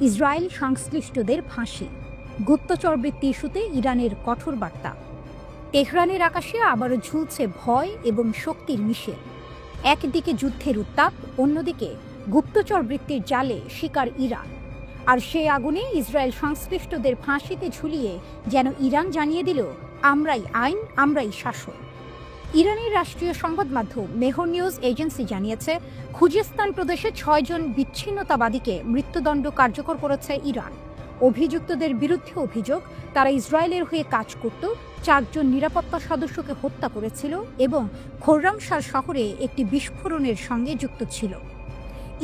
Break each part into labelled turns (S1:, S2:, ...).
S1: Israel সংশ্লিষ্টদের ফাঁসি, গুপ্তচরবৃত্তি ইস্যুতে ইরানের কঠোর বার্তা। তেহরানের আকাশে আবারও ঝুলছে ভয় এবং শক্তির মিশেল। একদিকে যুদ্ধের উত্তাপ, অন্যদিকে গুপ্তচরবৃত্তির জালে শিকার ইরান। আর সেই আগুনে ইসরায়েল সংশ্লিষ্টদের ফাঁসিতে ঝুলিয়ে যেন ইরান জানিয়ে দিল, আমরাই আইন, আমরাই শাসন। ইরানের রাষ্ট্রীয় সংবাদ মাধ্যম মেহর নিউজ এজেন্সি জানিয়েছে, খুজেস্তান প্রদেশে 6 জন বিচ্ছিন্নতাবাদীকে মৃত্যুদণ্ড কার্যকর করেছে ইরান। অভিযুক্তদের বিরুদ্ধে অভিযোগ, তারা ইসরায়েলের হয়ে কাজ করত, 4 জন নিরাপত্তা সদস্যকে হত্যা করেছিল এবং খোররামশাহ শহরে একটি বিস্ফোরণের সঙ্গে যুক্ত ছিল।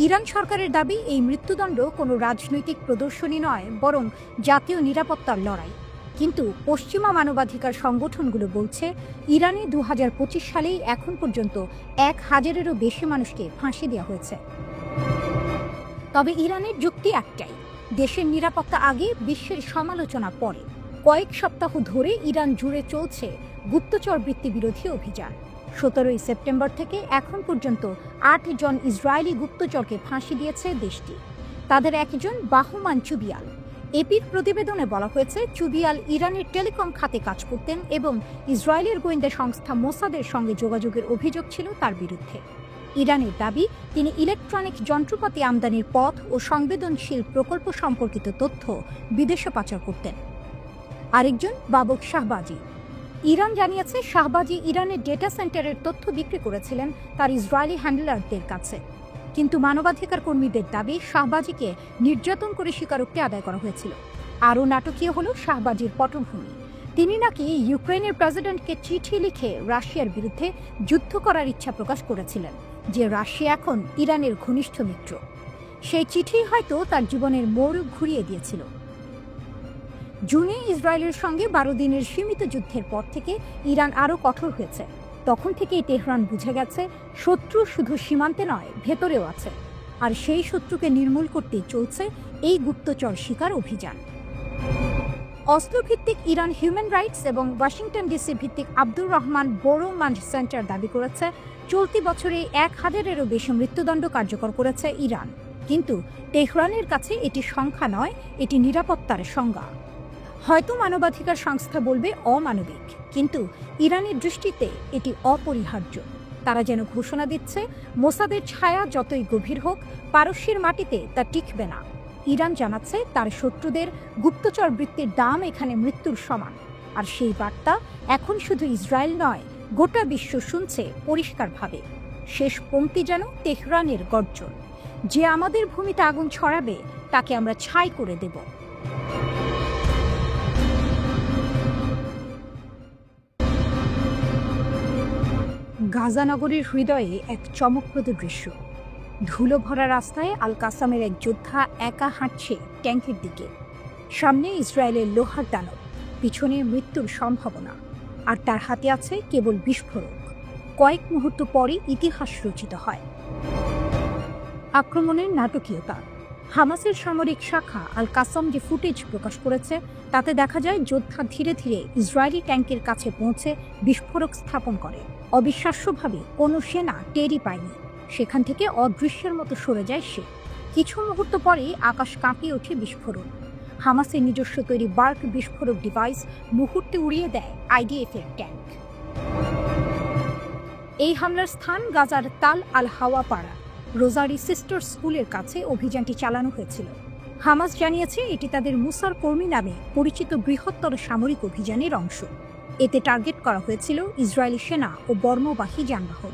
S1: ইরান সরকারের দাবি, এই মৃত্যুদণ্ড কোনো রাজনৈতিক প্রদর্শনী নয়, বরং জাতীয় নিরাপত্তার লড়াই। কিন্তু পশ্চিমা মানবাধিকার সংগঠনগুলো বলছে, ইরানে 2025 সালেই এখন পর্যন্ত 1000-এরও বেশি মানুষকে ফাঁসি দেওয়া হয়েছে। তবে ইরানের যুক্তি একটাই, দেশের নিরাপত্তা আগে, বিশ্বের সমালোচনা পরে। কয়েক সপ্তাহ ধরে ইরান জুড়ে চলছে গুপ্তচর বৃত্তি বিরোধী অভিযান। 17 সেপ্টেম্বর থেকে এখন পর্যন্ত 8 জন ইসরায়েলি গুপ্তচরকে ফাঁসি দিয়েছে দেশটি। তাদের একজন বাহমান চুবিয়াল। এপির প্রতিবেদনে বলা হয়েছে, চুবিয়াল ইরানের টেলিকম খাতে কাজ করতেন এবং ইসরায়েলের গোয়েন্দা সংস্থা মোসাদের সঙ্গে যোগাযোগের অভিযোগ ছিল তার বিরুদ্ধে। ইরানের দাবি, তিনি ইলেকট্রনিক যন্ত্রপাতি আমদানির পথ ও সংবেদনশীল প্রকল্প সম্পর্কিত তথ্য বিদেশে পাচার করতেন। আরেকজন বাবক শাহবাজি। ইরান জানিয়েছে, শাহবাজি ইরানের ডেটা সেন্টারের তথ্য বিক্রি করেছিলেন তার ইসরায়েলি হ্যান্ডলারদের কাছে। কিন্তু মানবাধিকার কর্মীদের দাবি, শাহবাজিকে নির্যাতন করে স্বীকারোক্তি আদায় করা হয়েছিল। আরও নাটকীয় হল শাহবাজির পটভূমি। তিনি নাকি ইউক্রেনের প্রেসিডেন্টকে চিঠি লিখে রাশিয়ার বিরুদ্ধে যুদ্ধ করার ইচ্ছা প্রকাশ করেছিলেন, যে রাশিয়া এখন ইরানের ঘনিষ্ঠ মিত্র। সেই চিঠি হয়তো তার জীবনের মোড় ঘুরিয়ে দিয়েছিল। জুনে ইসরায়েলের সঙ্গে 12 দিনের সীমিত যুদ্ধের পর থেকে ইরান আরও কঠোর হয়েছে। তখন থেকেই তেহরান বুঝে গেছে, শত্রু শুধু সীমান্তে নয়, ভেতরেও আছে। আর সেই শত্রুকে নির্মূল করতেই চলছে এই গুপ্তচর শিকার অভিযান। অসলো ভিত্তিক ইরান হিউম্যান রাইটস এবং ওয়াশিংটন ডিসি ভিত্তিক আব্দুর রহমান বোরোমান্ড সেন্টার দাবি করেছে, চলতি বছরে 1000-এরও বেশি মৃত্যুদণ্ড কার্যকর করেছে ইরান। কিন্তু তেহরানের কাছে এটি সংখ্যা নয়, এটি নিরাপত্তার সংজ্ঞা। হয়তো মানবাধিকার সংস্থা বলবে অমানবিক, কিন্তু ইরানের দৃষ্টিতে এটি অপরিহার্য। তারা যেন ঘোষণা দিচ্ছে, মোসাদের ছায়া যতই গভীর হোক, পারস্যের মাটিতে তা টিকবে না। ইরান জানাচ্ছে, তার শত্রুদের গুপ্তচর বৃত্তির দাম এখানে মৃত্যুর সমান। আর সেই বার্তা এখন শুধু ইসরায়েল নয়, গোটা বিশ্ব শুনছে পরিষ্কারভাবে। শেষ পংক্তি যেন তেহরানের গর্জন, যে আমাদের ভূমিতে আগুন ছড়াবে, তাকে আমরা ছাই করে দেব। গাজা নগরীর হৃদয়ে এক চমকপ্রদ দৃশ্য। ধুলো ভরা রাস্তায় আল কাসামের এক যোদ্ধা একা হাঁটছে ট্যাঙ্কের দিকে। সামনে ইসরায়েলের লোহার দানব, পিছনে মৃত্যুর সম্ভাবনা, আর তার হাতে আছে কেবল বিস্ফোরক। কয়েক মুহূর্ত পরে ইতিহাস রচিত হয়। আক্রমণের নাটকীয়তা। হামাসের সামরিক শাখা আল কাসাম যে ফুটেজ প্রকাশ করেছে, তাতে দেখা যায় যোদ্ধা ধীরে ধীরে ইসরায়েলি ট্যাঙ্কের কাছে পৌঁছে বিস্ফোরক স্থাপন করে। অবিশ্বাস্যভাবে কোনো সেনা টেরই পায়নি। সেখান থেকে অদৃশ্যের মতো সরে যায় সে। কিছু মুহূর্ত পরেই আকাশ কাঁপিয়ে ওঠে বিস্ফোরণ। হামাসের নিজস্ব তৈরি বার্ক বিস্ফোরক ডিভাইস মুহূর্তে উড়িয়ে দেয় আইডিএফের ট্যাঙ্ক। এই হামলার স্থান গাজার তাল আল হাওয়া পাড়া রোজারি সিস্টার স্কুলের কাছে অভিযানটি চালানো হয়েছিল। হামাস জানিয়েছে, এটি তাদের মুসার কর্মী নামে পরিচিত বৃহত্তর সামরিক অভিযানের অংশ। এতে টার্গেট করা হয়েছিল ইসরায়েলি সেনা ও বর্মবাহী যানবাহন।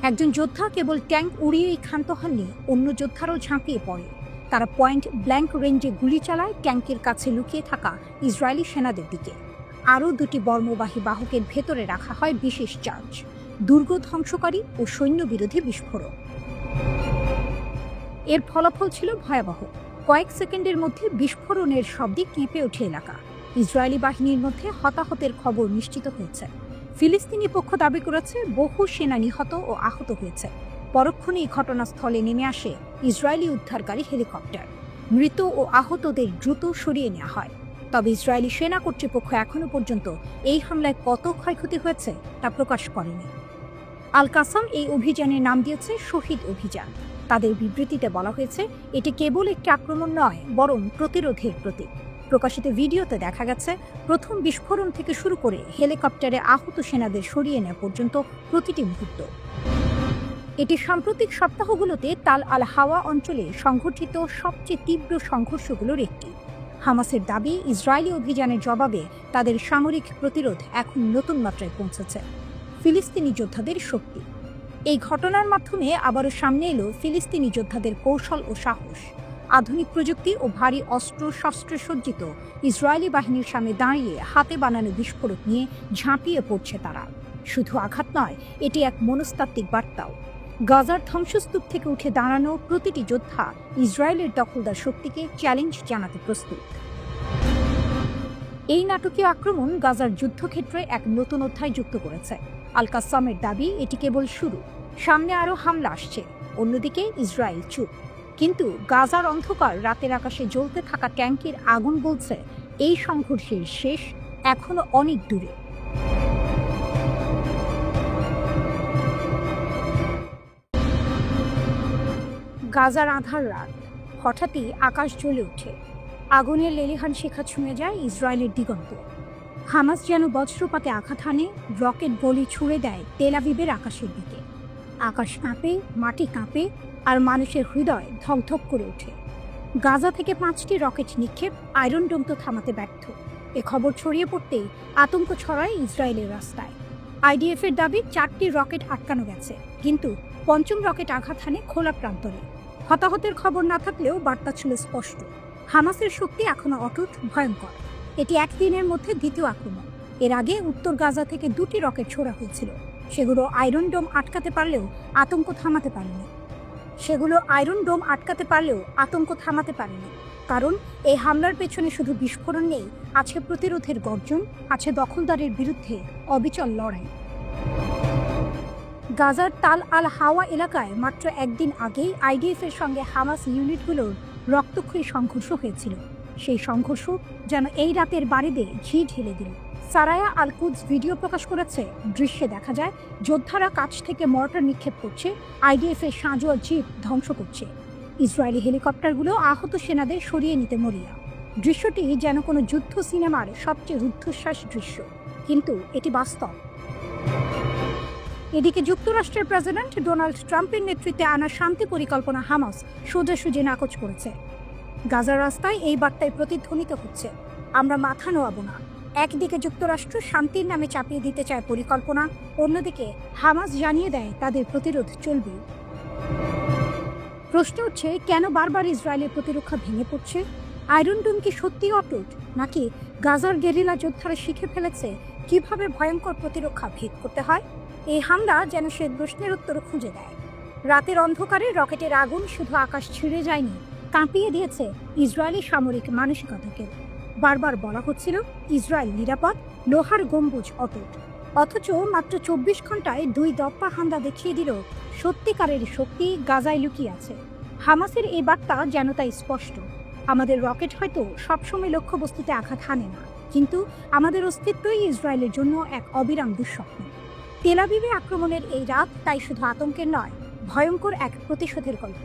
S1: একজন যোদ্ধা কেবল ট্যাঙ্ক উড়িয়েই ক্ষান্ত হননি, অন্য যোদ্ধারও ঝাঁপিয়ে পড়ে। তারা পয়েন্ট ব্ল্যাঙ্ক রেঞ্জে গুলি চালায় ট্যাঙ্কের কাছে লুকিয়ে থাকা ইসরায়েলি সেনাদের দিকে। আরও 2টি বর্মবাহী বাহকের ভেতরে রাখা হয় বিশেষ চার্জ, দুর্গ ধ্বংসকারী ও সৈন্য বিরোধী বিস্ফোরক। এর ফলাফল ছিল ভয়াবহ। কয়েক সেকেন্ডের মধ্যে বিস্ফোরণের শব্দে কেঁপে ওঠে এলাকা। ইসরায়েলি বাহিনীর মধ্যে হতাহতের খবর নিশ্চিত হয়েছে। ফিলিস্তিনি পক্ষ দাবি করেছে, বহু সেনা নিহত ও আহত হয়েছে। পরক্ষণেই ঘটনাস্থলে নেমে আসে ইসরায়েলি উদ্ধারকারী হেলিকপ্টার। মৃত ও আহতদের দ্রুত সরিয়ে নেওয়া হয়। তবে ইসরায়েলি সেনা কর্তৃপক্ষ এখনো পর্যন্ত এই হামলায় কত ক্ষয়ক্ষতি হয়েছে তা প্রকাশ করেনি। আল কাসাম এই অভিযানের নাম দিয়েছে শহীদ অভিযান। তাদের বিবৃতিতে বলা হয়েছে, এটি কেবল একটি আক্রমণ নয়, বরং প্রতিরোধের প্রতীক। প্রকাশিত ভিডিওতে দেখা গেছে প্রথম বিস্ফোরণ থেকে শুরু করে হেলিকপ্টারে আহত সেনাদের সরিয়ে নেওয়া পর্যন্ত প্রতিটি মুহূর্ত। এটি সাম্প্রতিক সপ্তাহগুলোতে তাল আল হাওয়া অঞ্চলে সংঘটিত সবচেয়ে তীব্র সংঘর্ষগুলোর একটি। হামাসের দাবি, ইসরায়েলি অভিযানের জবাবে তাদের সামরিক প্রতিরোধ এখন নতুন মাত্রায় পৌঁছেছে। ফিলিস্তিনি যোদ্ধাদের শক্তি। এই ঘটনার মাধ্যমে আবারও সামনে এলো ফিলিস্তিনি যোদ্ধাদের কৌশল ও সাহস। আধুনিক প্রযুক্তি ও ভারী অস্ত্র শস্ত্রে সজ্জিত ইসরায়েলি বাহিনীর সামনে দাঁড়িয়ে হাতে বানানো বিস্ফোরক নিয়ে ঝাঁপিয়ে পড়ছে তারা। শুধু আঘাত নয়, এটি এক মনস্তাত্ত্বিক বার্তাও। গাজার ধ্বংসস্তূপ থেকে উঠে দাঁড়ানো প্রতিটি যোদ্ধা ইসরায়েলের দখলদার শক্তিকে চ্যালেঞ্জ জানাতে প্রস্তুত। এই নাটকীয় আক্রমণ গাজার যুদ্ধক্ষেত্রে এক নতুন অধ্যায় যুক্ত করেছে। আল কাসামের দাবি, এটি কেবল শুরু, সামনে আরও হামলা আসছে। অন্যদিকে ইসরায়েল চুপ, কিন্তু গাজার অন্ধকার রাতের আকাশে জ্বলতে থাকা ট্যাঙ্কের আগুন বলছে এই সংঘর্ষের শেষ এখনো অনেক দূরে। গাজার আঁধার রাত, হঠাৎই আকাশ জ্বলে ওঠে। আগুনের লেলিহান শিখা ছুঁয়ে যায় ইসরায়েলের দিগন্ত। হামাস যেন বজ্রপাতে আঘাত হানে, রকেট বলি ছুড়ে দেয় তেল আবিবের আকাশের দিকে। আকাশ কাঁপে, মাটি কাঁপে, আর মানুষের হৃদয় ধকধক করে ওঠে। গাজা থেকে 5টি রকেট নিক্ষেপ আয়রন ডোম তো থামাতে ব্যর্থ। এ খবর ছড়িয়ে পড়তেই আতঙ্ক ছড়ায় ইসরায়েলের রাস্তায়। আইডিএফের দাবি 4টি রকেট আটকানো গেছে, কিন্তু 5ম রকেট আঘাত হানে খোলা প্রান্তরে। হতাহতের খবর না থাকলেও বার্তা ছিল স্পষ্ট, হামাসের শক্তি এখনো অটুট, ভয়ঙ্কর। এটি একদিনের মধ্যে দ্বিতীয় আক্রমণ। এর আগে উত্তর গাজা থেকে 2টি রকেট ছোড়া হয়েছিল। সেগুলো আয়রন ডোম আটকাতে পারলেও আতঙ্ক থামাতে পারেনি। কারণ এই হামলার পেছনে শুধু বিস্ফোরণ নেই, আছে প্রতিরোধের গর্জন, আছে দখলদারের বিরুদ্ধে অবিচল লড়াই। গাজার তাল আল হাওয়া এলাকায় মাত্র একদিন আগেই আইডিএফের সঙ্গে হামাস ইউনিটগুলোর রক্তক্ষয়ী সংঘর্ষ হয়েছিল। সেই সংঘর্ষ যেন এই রাতের বাড়িতে ঝি ঢেলে দিল। সারায়া আল কুদস ভিডিও প্রকাশ করেছে। দৃশ্যে দেখা যায় যোদ্ধারা কাছ থেকে মর্টার নিক্ষেপ করছে, আইডিএফের সাঁজোয়া জিপ ধ্বংস করছে। ইসরায়েলি হেলিকপ্টারগুলো আহত সেনাদের সরিয়ে নিতে মরিয়া। দৃশ্যটি যেন কোনো যুদ্ধ সিনেমার সবচেয়ে রুদ্ধশ্বাস দৃশ্য, কিন্তু এটি বাস্তব। এদিকে যুক্তরাষ্ট্রের প্রেসিডেন্ট ডোনাল্ড ট্রাম্পের নেতৃত্বে আনা শান্তি পরিকল্পনা হামাস সোজাসুজি নাকচ করেছে। গাজার রাস্তায় এই বার্তায় প্রতিধ্বনিত হচ্ছে, আমরা মাথা নোয়াব না। একদিকে যুক্তরাষ্ট্র শান্তির নামে চাপিয়ে দিতে চায় পরিকল্পনা, অন্যদিকে হামাস জানিয়ে দেয় তাদের প্রতিরোধ চলবে। প্রশ্ন হচ্ছে, কেন বারবার ইসরায়েলের প্রতিরক্ষা ভেঙে পড়ছে? আয়রন ডোম কি সত্যিই অটুট, নাকি গাজার গেরিলা যোদ্ধারা শিখে ফেলেছে কিভাবে ভয়ঙ্কর প্রতিরক্ষা ভেদ করতে হয়? এই হামলা যেন সে প্রশ্নের উত্তর খুঁজে দেয়। রাতের অন্ধকারে রকেটের আগুন শুধু আকাশ ছিঁড়ে যায়নি, কাঁপিয়ে দিয়েছে ইসরায়েলি সামরিক মানসিকতাকে। বারবার বলা হচ্ছিল ইসরায়েল নিরাপদ, লোহার গম্বুজ অটুট। অথচ মাত্র 24 ঘন্টায় 2 দপ্পা হামলা দেখিয়ে দিল সত্যিকারের শক্তি গাজায় লুকিয়ে আছে। হামাসের এই বার্তা যেন তাই স্পষ্ট, আমাদের রকেট হয়তো সবসময় লক্ষ্যবস্তুতে আঘাত হানে না, কিন্তু আমাদের অস্তিত্বই ইসরায়েলের জন্য এক অবিরাম দুঃস্বপ্ন। তেল আবিবে আক্রমণের এই রাত তাই শুধু আতঙ্কের নয়, ভয়ঙ্কর এক প্রতিশোধের গল্প।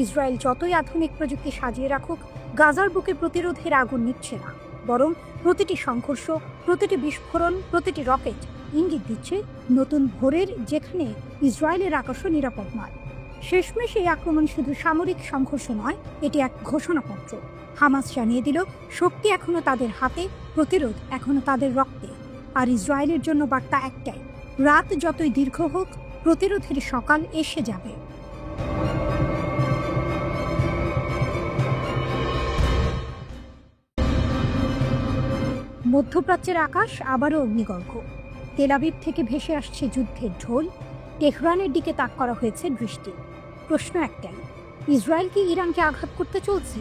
S1: ইসরায়েল যতই আধুনিক প্রযুক্তি সাজিয়ে রাখুক, গাজার বুকে প্রতিরোধের আগুন নিচ্ছে না, বরং প্রতিটি সংঘর্ষ, প্রতিটি বিস্ফোরণ, প্রতিটি রকেট ইঙ্গিত দিচ্ছে নতুন ভোরের, যেখানে ইসরায়েলের আকাশও নিরাপদ নয়। শেষমেশ এই আক্রমণ শুধু সামরিক সংঘর্ষ নয়, এটি এক ঘোষণাপত্র। হামাস জানিয়ে দিল শক্তি এখনো তাদের হাতে, প্রতিরোধ এখনো তাদের রক্তে। আর ইসরায়েলের জন্য বার্তা একটাই, রাত যতই দীর্ঘ হোক, প্রতিরোধের সকাল এসে যাবে। মধ্যপ্রাচ্যের আকাশ আবারও অগ্নিগর্ভ। তেল আবিব থেকে ভেসে আসছে যুদ্ধের ঢোল, তেহরানের দিকে তাক করা হয়েছে দৃষ্টি। প্রশ্ন একটাই, ইসরায়েল কি ইরানকে আঘাত করতে চলছে?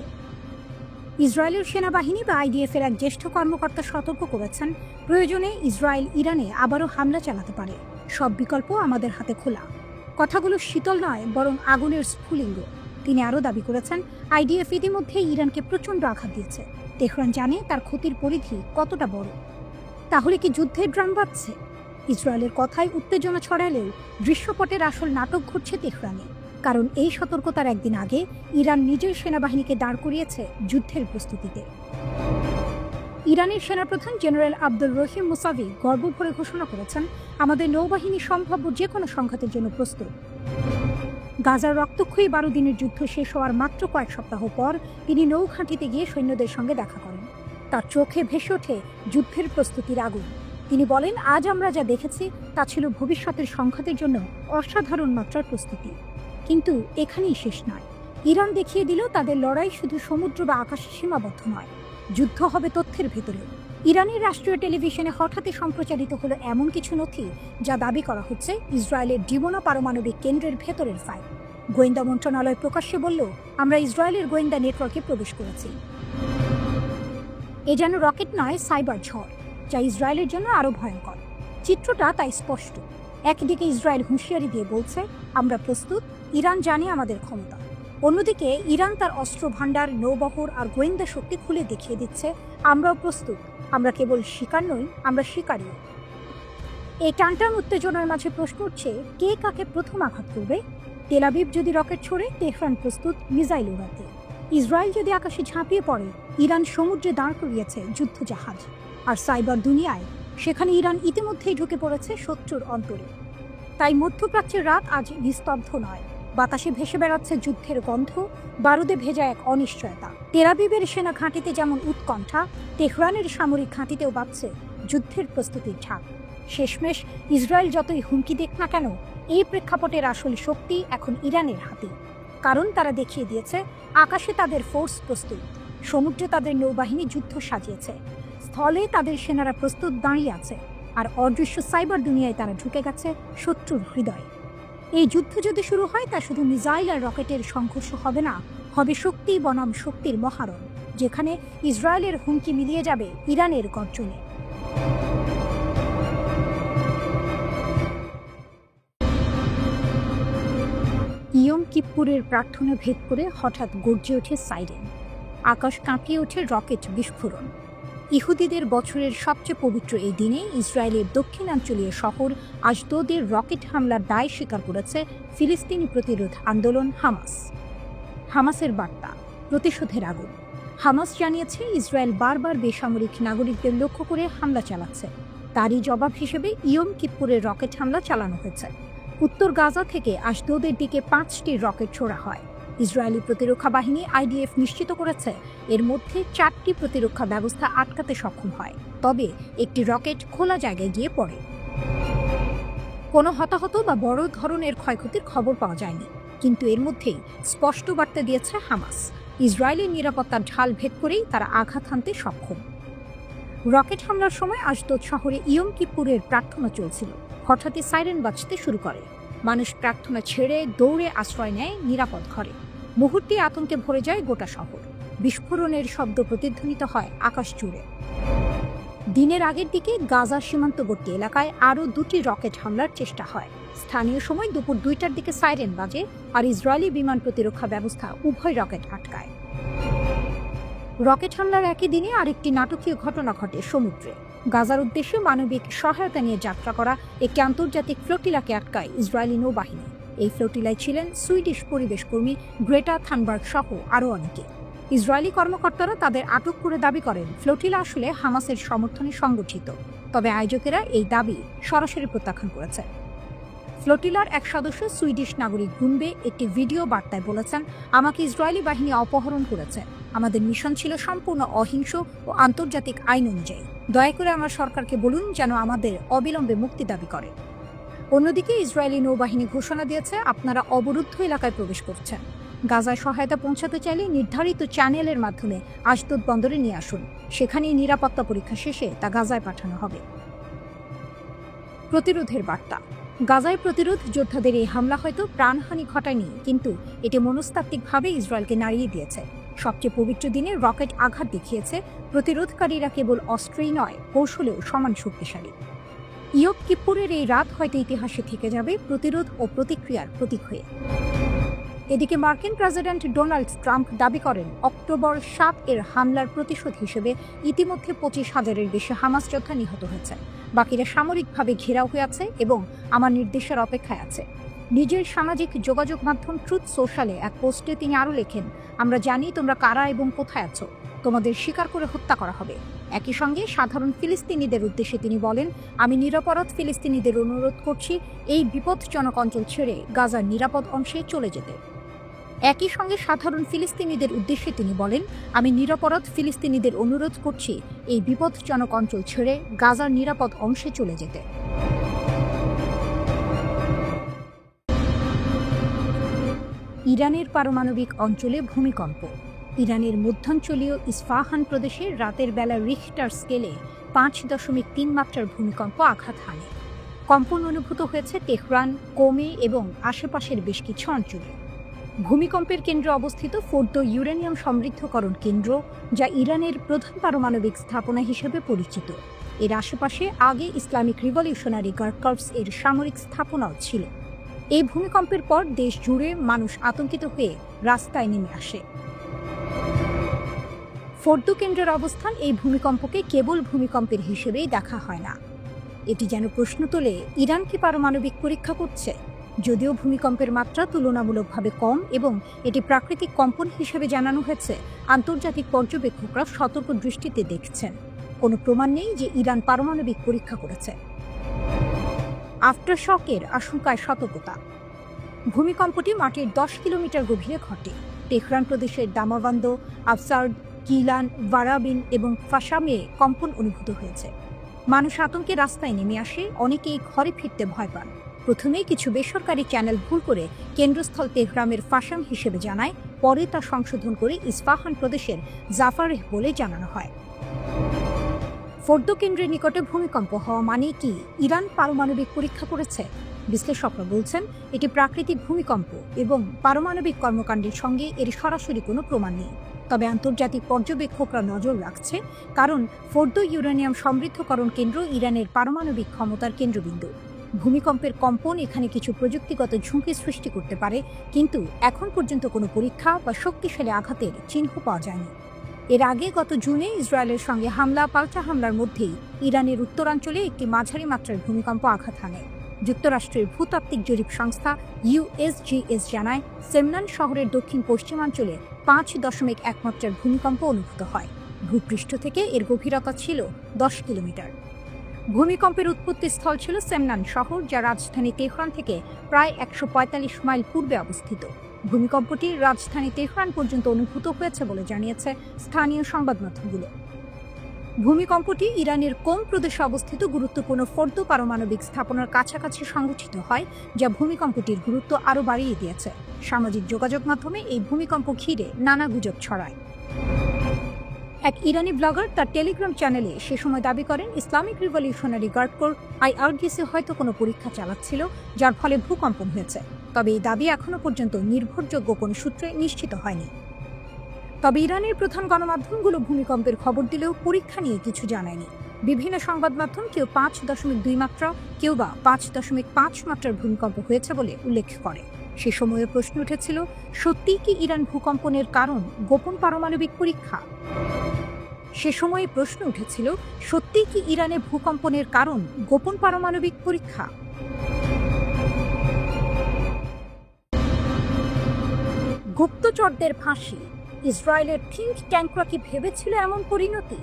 S1: ইসরায়েলের সেনাবাহিনী বা আইডিএফের এক জ্যেষ্ঠ কর্মকর্তা সতর্ক করেছেন, প্রয়োজনে ইসরায়েল ইরানে আবারও হামলা চালাতে পারে। সব বিকল্প আমাদের হাতে খোলা। কথাগুলো শীতল নয়, বরং আগুনের স্ফুলিঙ্গ। তিনি আরও দাবি করেছেন, আইডিএফ ইতিমধ্যে ইরানকে প্রচণ্ড আঘাত দিয়েছে। তেহরান জানে তার ক্ষতির পরিধি কতটা বড়। তাহলে কি যুদ্ধের ড্রাম বাজছে? ইসরায়েলের কথায় উত্তেজনা ছড়ালেও দৃশ্যপটের আসল নাটক ঘটছে তেহরানে। কারণ এই সতর্কতার একদিন আগে ইরান নিজের সেনাবাহিনীকে দাঁড় করিয়েছে যুদ্ধের প্রস্তুতিতে। ইরানের সেনাপ্রধান জেনারেল আব্দুর রহিম মুসাভি গর্ব ভরে ঘোষণা করেছেন, আমাদের নৌবাহিনী সম্ভাব্য যে কোনো সংঘাতের জন্য প্রস্তুত। গাজার রক্তক্ষয়ী 12 দিনের যুদ্ধ শেষ হওয়ার মাত্র কয়েক সপ্তাহ পর তিনি নৌঘাঁটিতে গিয়ে সৈন্যদের সঙ্গে দেখা করেন। তার চোখে ভেসে ওঠে যুদ্ধের প্রস্তুতির আগুন। তিনি বলেন, আজ আমরা যা দেখেছি তা ছিল ভবিষ্যতের সংঘাতের জন্য অসাধারণ মাত্রার প্রস্তুতি। কিন্তু এখানেই শেষ নয়। ইরান দেখিয়ে দিল তাদের লড়াই শুধু সমুদ্র বা আকাশে সীমাবদ্ধ নয়, যুদ্ধ হবে তথ্যের ভেতরে। ইরানের রাষ্ট্রীয় টেলিভিশনে হঠাৎই সম্প্রচারিত হলো এমন কিছু নথি যা দাবি করা হচ্ছে ইসরায়েলের ডিমোনা পারমাণবিক কেন্দ্রের ভেতরের ফাইল। গোয়েন্দা মন্ত্রণালয় প্রকাশ্যে বলল, আমরা ইসরায়েলের গোয়েন্দা নেটওয়ার্কে প্রবেশ করেছি। এ যেন রকেট নয়, সাইবার ঝড়, যা ইসরায়েলের জন্য আরো ভয়ঙ্কর। চিত্রটা তাই স্পষ্ট। একদিকে ইসরায়েল হুঁশিয়ারি দিয়ে বলছে, আমরা প্রস্তুত, ইরান জানে আমাদের ক্ষমতা। অন্যদিকে ইরান তার অস্ত্র ভাণ্ডার, নৌবহর আর গোয়েন্দা শক্তি খুলে দেখিয়ে দিচ্ছে, আমরাও প্রস্তুত, আমরা কেবল শিকার নই, আমরা শিকারী। এই টানটান উত্তেজনার মাঝে প্রশ্ন উঠছে, কে কাকে প্রথম আঘাত করবে? তেল আবিব যদি রকেট ছোড়ে, তেহরান প্রস্তুত মিসাইল উড়াতে। ইসরায়েল যদি আকাশে ঝাঁপিয়ে পড়ে, ইরান সমুদ্রে দাঁড় করিয়েছে যুদ্ধজাহাজ। আর সাইবার দুনিয়ায়, সেখানে ইরান ইতিমধ্যেই ঢুকে পড়েছে শত্রুর অন্তরে। তাই মধ্যপ্রাচ্যের রাত আজ নিস্তব্ধ নয়। বাতাসে ভেসে বেড়াচ্ছে যুদ্ধের গন্ধ, বারুদে ভেজা এক অনিশ্চয়তা। তেল আবিবের সেনা ঘাঁটিতে যেমন উৎকণ্ঠা, তেহরানের সামরিক ঘাঁটিতেও বাজছে যুদ্ধের প্রস্তুতির ঝাঁক। শেষমেশ ইসরায়েল যতই হুমকি দেখ না কেন, এই প্রেক্ষাপটের আসল শক্তি এখন ইরানের হাতে। কারণ তারা দেখিয়ে দিয়েছে, আকাশে তাদের ফোর্স প্রস্তুত, সমুদ্রে তাদের নৌবাহিনী যুদ্ধ সাজিয়েছে, স্থলে তাদের সেনারা প্রস্তুত দাঁড়িয়ে আছে, আর অদৃশ্য সাইবার দুনিয়ায় তারা ঢুকে গেছে শত্রুর হৃদয়ে। এই যুদ্ধ যদি শুরু হয়, তা শুধু মিসাইল আর রকেটের সংঘর্ষ হবে না, হবে শক্তি বনাম শক্তির মহারণ, যেখানে ইসরায়েলের হুমকি মিলিয়ে যাবে ইরানের গর্জনে। ইয়ম কিপ্পুরের প্রার্থনা ভেদ করে হঠাৎ গর্জে ওঠে সাইরেন, আকাশ কাঁপিয়ে ওঠে রকেট বিস্ফোরণ। ইহুদিদের বছরের সবচেয়ে পবিত্র এই দিনে ইসরায়েলের দক্ষিণাঞ্চলীয় শহর আশদোদের রকেট হামলার দায় স্বীকার করেছে ফিলিস্তিনি প্রতিরোধ আন্দোলন হামাস। হামাসের বার্তা, প্রতিশোধের আগুন। হামাস জানিয়েছে, ইসরায়েল বারবার বেসামরিক নাগরিকদের লক্ষ্য করে হামলা চালাচ্ছে। তারই জবাব হিসেবে ইয়ম কিপ্পুরের রকেট হামলা চালানো হয়েছে। উত্তর গাজা থেকে আশদোদের দিকে 5টি রকেট ছোড়া হয়। ইসরায়েলি প্রতিরক্ষা বাহিনী আইডিএফ নিশ্চিত করেছে, এর মধ্যে 4টি প্রতিরক্ষা ব্যবস্থা আটকাতে সক্ষম হয়, তবে একটি রকেট খোলা জায়গায় গিয়ে পড়ে। কোনো হতাহত বা বড় ধরনের ক্ষয়ক্ষতির খবর পাওয়া যায়নি, কিন্তু এর মধ্যেই স্পষ্ট বার্তা দিয়েছে হামাস, ইসরায়েলের নিরাপত্তার ঢাল ভেদ করেই তারা আঘাত হানতে সক্ষম। রকেট হামলার সময় আশদোদ শহরে ইয়ম কিপ্পুরের প্রার্থনা চলছিল। হঠাৎই সাইরেন বাজতে শুরু করে। মানুষ প্রার্থনা ছেড়ে দৌড়ে আশ্রয় নেয় নিরাপদ ঘরে। মুহূর্তে আতঙ্কে ভরে যায় গোটা শহর। বিস্ফোরণের শব্দ প্রতিধ্বনিত হয় আকাশ জুড়ে। দিনের আগের দিকে গাজা সীমান্তবর্তী এলাকায় আরও 2টি রকেট হামলার চেষ্টা হয়। স্থানীয় সময় দুপুর 2টার দিকে সাইরেন বাজে, আর ইসরায়েলি বিমান প্রতিরক্ষা ব্যবস্থা উভয় রকেট আটকায়। রকেট হামলার একই দিনে আরেকটি নাটকীয় ঘটনা ঘটে সমুদ্রে। গাজার উদ্দেশ্যে মানবিক সহায়তা নিয়ে যাত্রা করা একটি আন্তর্জাতিক ফ্লোটিলাকে আটকায় ইসরায়েলি নৌবাহিনী। এই ফ্লোটিলায় ছিলেন সুইডিশ পরিবেশ কর্মী গ্রেটা থানবার্গ সহ আরও অনেকে। ইসরায়েলি কর্মকর্তারা তাদের আটক করে দাবি করেন, ফ্লোটিলা আসলে হামাসের সমর্থনে সংগঠিত। তবে আয়োজকেরা এই দাবি সরাসরি প্রত্যাখ্যান করেছে। ফ্লোটিলার এক সদস্য সুইডিশ নাগরিক গুনবে একটি ভিডিও বার্তায় বলেছেন, আমাকে ইসরায়েলি বাহিনী অপহরণ করেছে। আমাদের মিশন ছিল সম্পূর্ণ অহিংস ও আন্তর্জাতিক আইন অনুযায়ী। দয়া করে আমার সরকারকে বলুন যেন আমাদের অবিলম্বে মুক্তি দাবি করে। অন্যদিকে ইসরায়েলি নৌবাহিনী ঘোষণা দিয়েছে, আপনারা অবরুদ্ধ এলাকায় প্রবেশ করছেন। গাজায় সহায়তা পৌঁছাতে চাইলে নির্ধারিত চ্যানেলের মাধ্যমে আশদোদ বন্দরে নিয়ে আসুন। সেখানেই নিরাপত্তা পরীক্ষা শেষে তা গাজায় পাঠানো হবে। প্রতিরোধের বার্তা, গাজায় প্রতিরোধ যোদ্ধাদের এই হামলা হয়তো প্রাণহানি ঘটায়নি, কিন্তু এটি মনস্তাত্ত্বিকভাবে ইসরায়েলকে নাড়িয়ে দিয়েছে। সবচেয়ে পবিত্র দিনে রকেট আঘাত দেখিয়েছে প্রতিরোধকারীরা কেবল অস্ত্রেই নয়, কৌশলেও সমান শক্তিশালী। ইয়ম কিপ্পুরের এই রাত হয়তো ইতিহাসে থেকে যাবে প্রতিরোধ ও প্রতিক্রিয়ার প্রতীক হয়ে। এদিকে মার্কিন প্রেসিডেন্ট ডোনাল্ড ট্রাম্প দাবি করেন, অক্টোবর 7 এর হামলার প্রতিশোধ হিসেবে ইতিমধ্যে 25,000-এর বেশি হামাস যোদ্ধা নিহত হয়েছে। বাকিরা সামরিকভাবে ঘেরাও হয়ে আছে এবং আমার নির্দেশের অপেক্ষায় আছে। নিজের সামাজিক যোগাযোগ মাধ্যম ট্রুথ সোশ্যালে এক পোস্টে তিনি আরও লেখেন, আমরা জানি তোমরা কারা এবং কোথায় আছো, তোমাদের শিকার করে হত্যা করা হবে। একই সঙ্গে সাধারণ ফিলিস্তিনিদের উদ্দেশ্যে তিনি বলেন, আমি নিরপরাধ ফিলিস্তিনিদের অনুরোধ করছি এই বিপজ্জনক অঞ্চল ছেড়ে গাজার নিরাপদ অংশে চলে যেতে। একই সঙ্গে সাধারণ ফিলিস্তিনিদের উদ্দেশ্যে তিনি বলেন, আমি নিরপরাধ ফিলিস্তিনিদের অনুরোধ করছি এই বিপজ্জনক অঞ্চল ছেড়ে গাজার নিরাপদ অংশে চলে যেতে। ইরানের পারমাণবিক অঞ্চলে ভূমিকম্প। ইরানের মধ্যাঞ্চলীয় ইস্পাহান প্রদেশে রাতের বেলা রিখটার স্কেলে 5.3 মাত্রার ভূমিকম্প আঘাত হানে। কম্পন অনুভূত হয়েছে তেহরান, কোমে এবং আশেপাশের বেশ কিছু অঞ্চলে। ভূমিকম্পের কেন্দ্রে অবস্থিত ফোর্দো ইউরেনিয়াম সমৃদ্ধকরণ কেন্দ্র, যা ইরানের প্রধান পারমাণবিক স্থাপনা হিসেবে পরিচিত। এর আশেপাশে আগে ইসলামিক রিভলিউশনারি গার্ড কর্পস এর সামরিক স্থাপনাও ছিল। এই ভূমিকম্পের পর দেশ জুড়ে মানুষ আতঙ্কিত হয়ে রাস্তায় নেমে আসে। ফোর্দো কেন্দ্রের অবস্থান এই ভূমিকম্পকে কেবল ভূমিকম্পের হিসেবেই দেখা হয় না, এটি যেন প্রশ্ন তোলে, ইরান কি পারমাণবিক পরীক্ষা করছে? যদিও ভূমিকম্পের মাত্রা তুলনামূলকভাবে কম এবং এটি প্রাকৃতিক কম্পন হিসেবে জানানো হয়েছে, আন্তর্জাতিক পর্যবেক্ষকরা সতর্ক দৃষ্টিতে দেখছেন। কোনো প্রমাণ নেই যে ইরান পারমাণবিক পরীক্ষা করেছে। আফটারশকের আশঙ্কায় সতর্কতা। ভূমিকম্পটি মাটির 10 কিলোমিটার গভীরে ঘটে। তেহরান প্রদেশের দামাবান্দ, আফসার্ড, কিলান, ভারাবিন এবং ফাশামে কম্পন অনুভূত হয়েছে। মানুষ আতঙ্কে রাস্তায় নেমে আসে, অনেকেই ঘরে ফিরতে ভয় পান। প্রথমে কিছু বেসরকারি চ্যানেল ভুল করে কেন্দ্রস্থল তেহরানের ফাশাম হিসেবে জানায়, পরে তা সংশোধন করে ইস্পাহান প্রদেশের জাফারেহ বলে জানানো হয়। ফোর্দো কেন্দ্রের নিকটে ভূমিকম্প হওয়া মানে কি ইরান পারমাণবিক পরীক্ষা করেছে? বিশ্লেষকরা বলছেন, এটি প্রাকৃতিক ভূমিকম্প এবং পারমাণবিক কর্মকাণ্ডের সঙ্গে এর সরাসরি কোনো প্রমাণ নেই। তবে আন্তর্জাতিক পর্যবেক্ষকরা নজর রাখছে, কারণ ফোর্দো ইউরেনিয়াম সমৃদ্ধকরণ কেন্দ্র ইরানের পারমাণবিক ক্ষমতার কেন্দ্রবিন্দু। ভূমিকম্পের কম্পন এখানে কিছু প্রযুক্তিগত ঝুঁকি সৃষ্টি করতে পারে, কিন্তু এখন পর্যন্ত কোনো পরীক্ষা বা শক্তিশালী আঘাতের চিহ্ন পাওয়া যায়নি। এর আগে গত জুনে ইসরায়েলের সঙ্গে পাল্টা হামলার মধ্যেই ইরানের উত্তরাঞ্চলে একটি মাঝারি মাত্রার ভূমিকম্প আঘাত হানে। যুক্তরাষ্ট্রের ভূতাত্ত্বিক জরিপ সংস্থা USGS জানায়, সেমনান শহরের দক্ষিণ পশ্চিমাঞ্চলে 5.1 মাত্রার ভূমিকম্প অনুভূত হয়। ভূপৃষ্ঠ থেকে এর গভীরতা ছিল 10 কিলোমিটার। ভূমিকম্পের উৎপত্তি স্থল ছিল সেমনান শহর, যা রাজধানী তেহরান থেকে প্রায় 145 মাইল পূর্বে অবস্থিত। ভূমিকম্পটি রাজধানী তেহরান পর্যন্ত অনুভূত হয়েছে বলে জানিয়েছে স্থানীয় সংবাদ মাধ্যমগুলো। ভূমিকম্পটি ইরানের কোম প্রদেশে অবস্থিত গুরুত্বপূর্ণ ফোর্দো পারমাণবিক স্থাপনার কাছাকাছি সংঘটিত হয়, যা ভূমিকম্পটির গুরুত্ব আরও বাড়িয়ে দিয়েছে। সামাজিক যোগাযোগ মাধ্যমে এই ভূমিকম্প ঘিরে নানা গুজব ছড়ায়। এক ইরানি ব্লগার তার টেলিগ্রাম চ্যানেলে সে সময় দাবি করেন, Islamic Revolutionary Guard Corps IRGC হয়তো কোনো পরীক্ষা চালাচ্ছিল, যার ফলে ভূকম্পন হয়েছে। তবে এই দাবি এখনো পর্যন্ত নির্ভরযোগ্য কোনো সূত্রে নিশ্চিত হয়নি। তবে ইরানের প্রধান গণমাধ্যমগুলো ভূমিকম্পের খবর দিলেও পরীক্ষা নিয়ে কিছু জানায়নি। বিভিন্ন সংবাদ মাধ্যম কেউ 5.2 মাত্রা, কেউ বা 5.5 মাত্রার ভূমিকম্প হয়েছে বলে উল্লেখ করে। সে সময়ে প্রশ্ন উঠেছিল, সত্যিই কি ইরান ভূকম্পনের কারণ গোপন পারমাণবিক পরীক্ষা? সে সময়ে প্রশ্ন উঠেছিল, সত্যিই কি ইরানে ভূকম্পনের কারণ গোপন পারমাণবিক পরীক্ষা? গুপ্তচরদের ফাঁসি। ইসরায়েলের থিঙ্ক ট্যাঙ্করা কি ভেবেছিল এমন পরিণতি?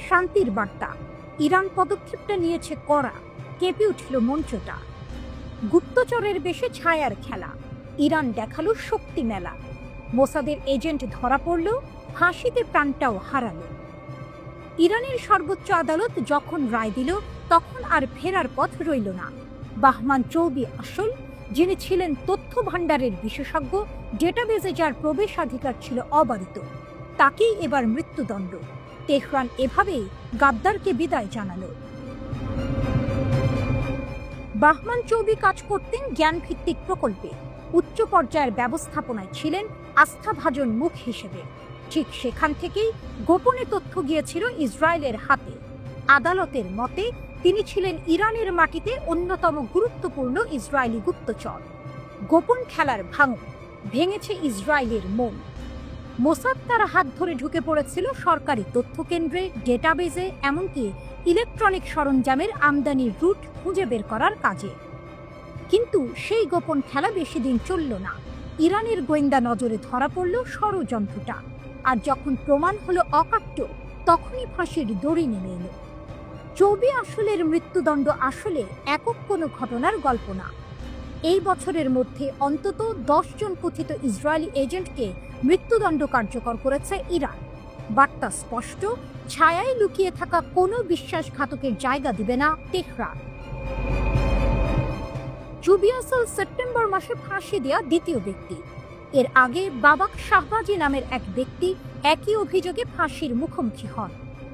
S1: শান্তির বার্তা। ইরান পদক্ষেপটা নিয়েছে কড়া, কেঁপে উঠল মঞ্চটা। গুপ্তচরের বেশে ছায়ার খেলা, ইরান দেখালো শক্তি মেলা। মোসাদের এজেন্ট ধরা পড়ল, ফাঁসিতে প্রাণটাও হারালো। ইরানের সর্বোচ্চ আদালত যখন রায় দিল, তখন আর ফেরার পথ রইল না। বাহমান চৌবি আসল, যিনি ছিলেন তথ্য ভাণ্ডারের বিশেষজ্ঞ, ডেটাবেজে যার প্রবেশাধিকার ছিল অবারিত, তাকেই এবার মৃত্যুদণ্ড। তেহরান এভাবেই গাদ্দারকে বিদায় জানালো। বাহমান চৌবি কাজ করতেন জ্ঞানভিত্তিক প্রকল্পে, উচ্চ পর্যায়ের ব্যবস্থাপনায় ছিলেন আস্থাভাজন মুখ হিসেবে। ঠিক সেখান থেকেই গোপনে তথ্য গিয়েছিল ইসরায়েলের হাতে। আদালতের মতে তিনি ছিলেন ইরানের মাটিতে অন্যতম গুরুত্বপূর্ণ ইসরায়েলি গুপ্তচর। গোপন খেলার ভাঙন ভেঙেছে ইসরায়েলের মন। মোসাদ তার হাত ধরে ঢুকে পড়েছিল সরকারি তথ্য কেন্দ্রে, ডেটাবেজে, এমনকি ইলেকট্রনিক সরঞ্জামের আমদানির রুট খুঁজে বের করার কাজে। কিন্তু সেই গোপন খেলা বেশি দিন চলল না। ইরানের গোয়েন্দা নজরে ধরা পড়ল ষড়যন্ত্রটা, আর যখন প্রমাণ হলো অকাট্য, তখনই ফাঁসির দড়ি নেমে এলো। চৌবি আসলের মৃত্যুদণ্ড আসলে একক কোনো ঘটনার গল্প না। এই বছরের মধ্যে অন্তত 10 জন কথিত ইসরায়েলি এজেন্টকে মৃত্যুদণ্ড কার্যকর করেছে ইরান। বার্তা স্পষ্ট, ছায়ায় লুকিয়ে থাকা কোনো বিশ্বাসঘাতকের জায়গা দিবে না তেহরান। চৌবি আসল সেপ্টেম্বর মাসে ফাঁসি দেয়া দ্বিতীয় ব্যক্তি। এর আগে বাবাক শাহবাজি নামের এক ব্যক্তি একই অভিযোগে ফাঁসির মুখোমুখি হন।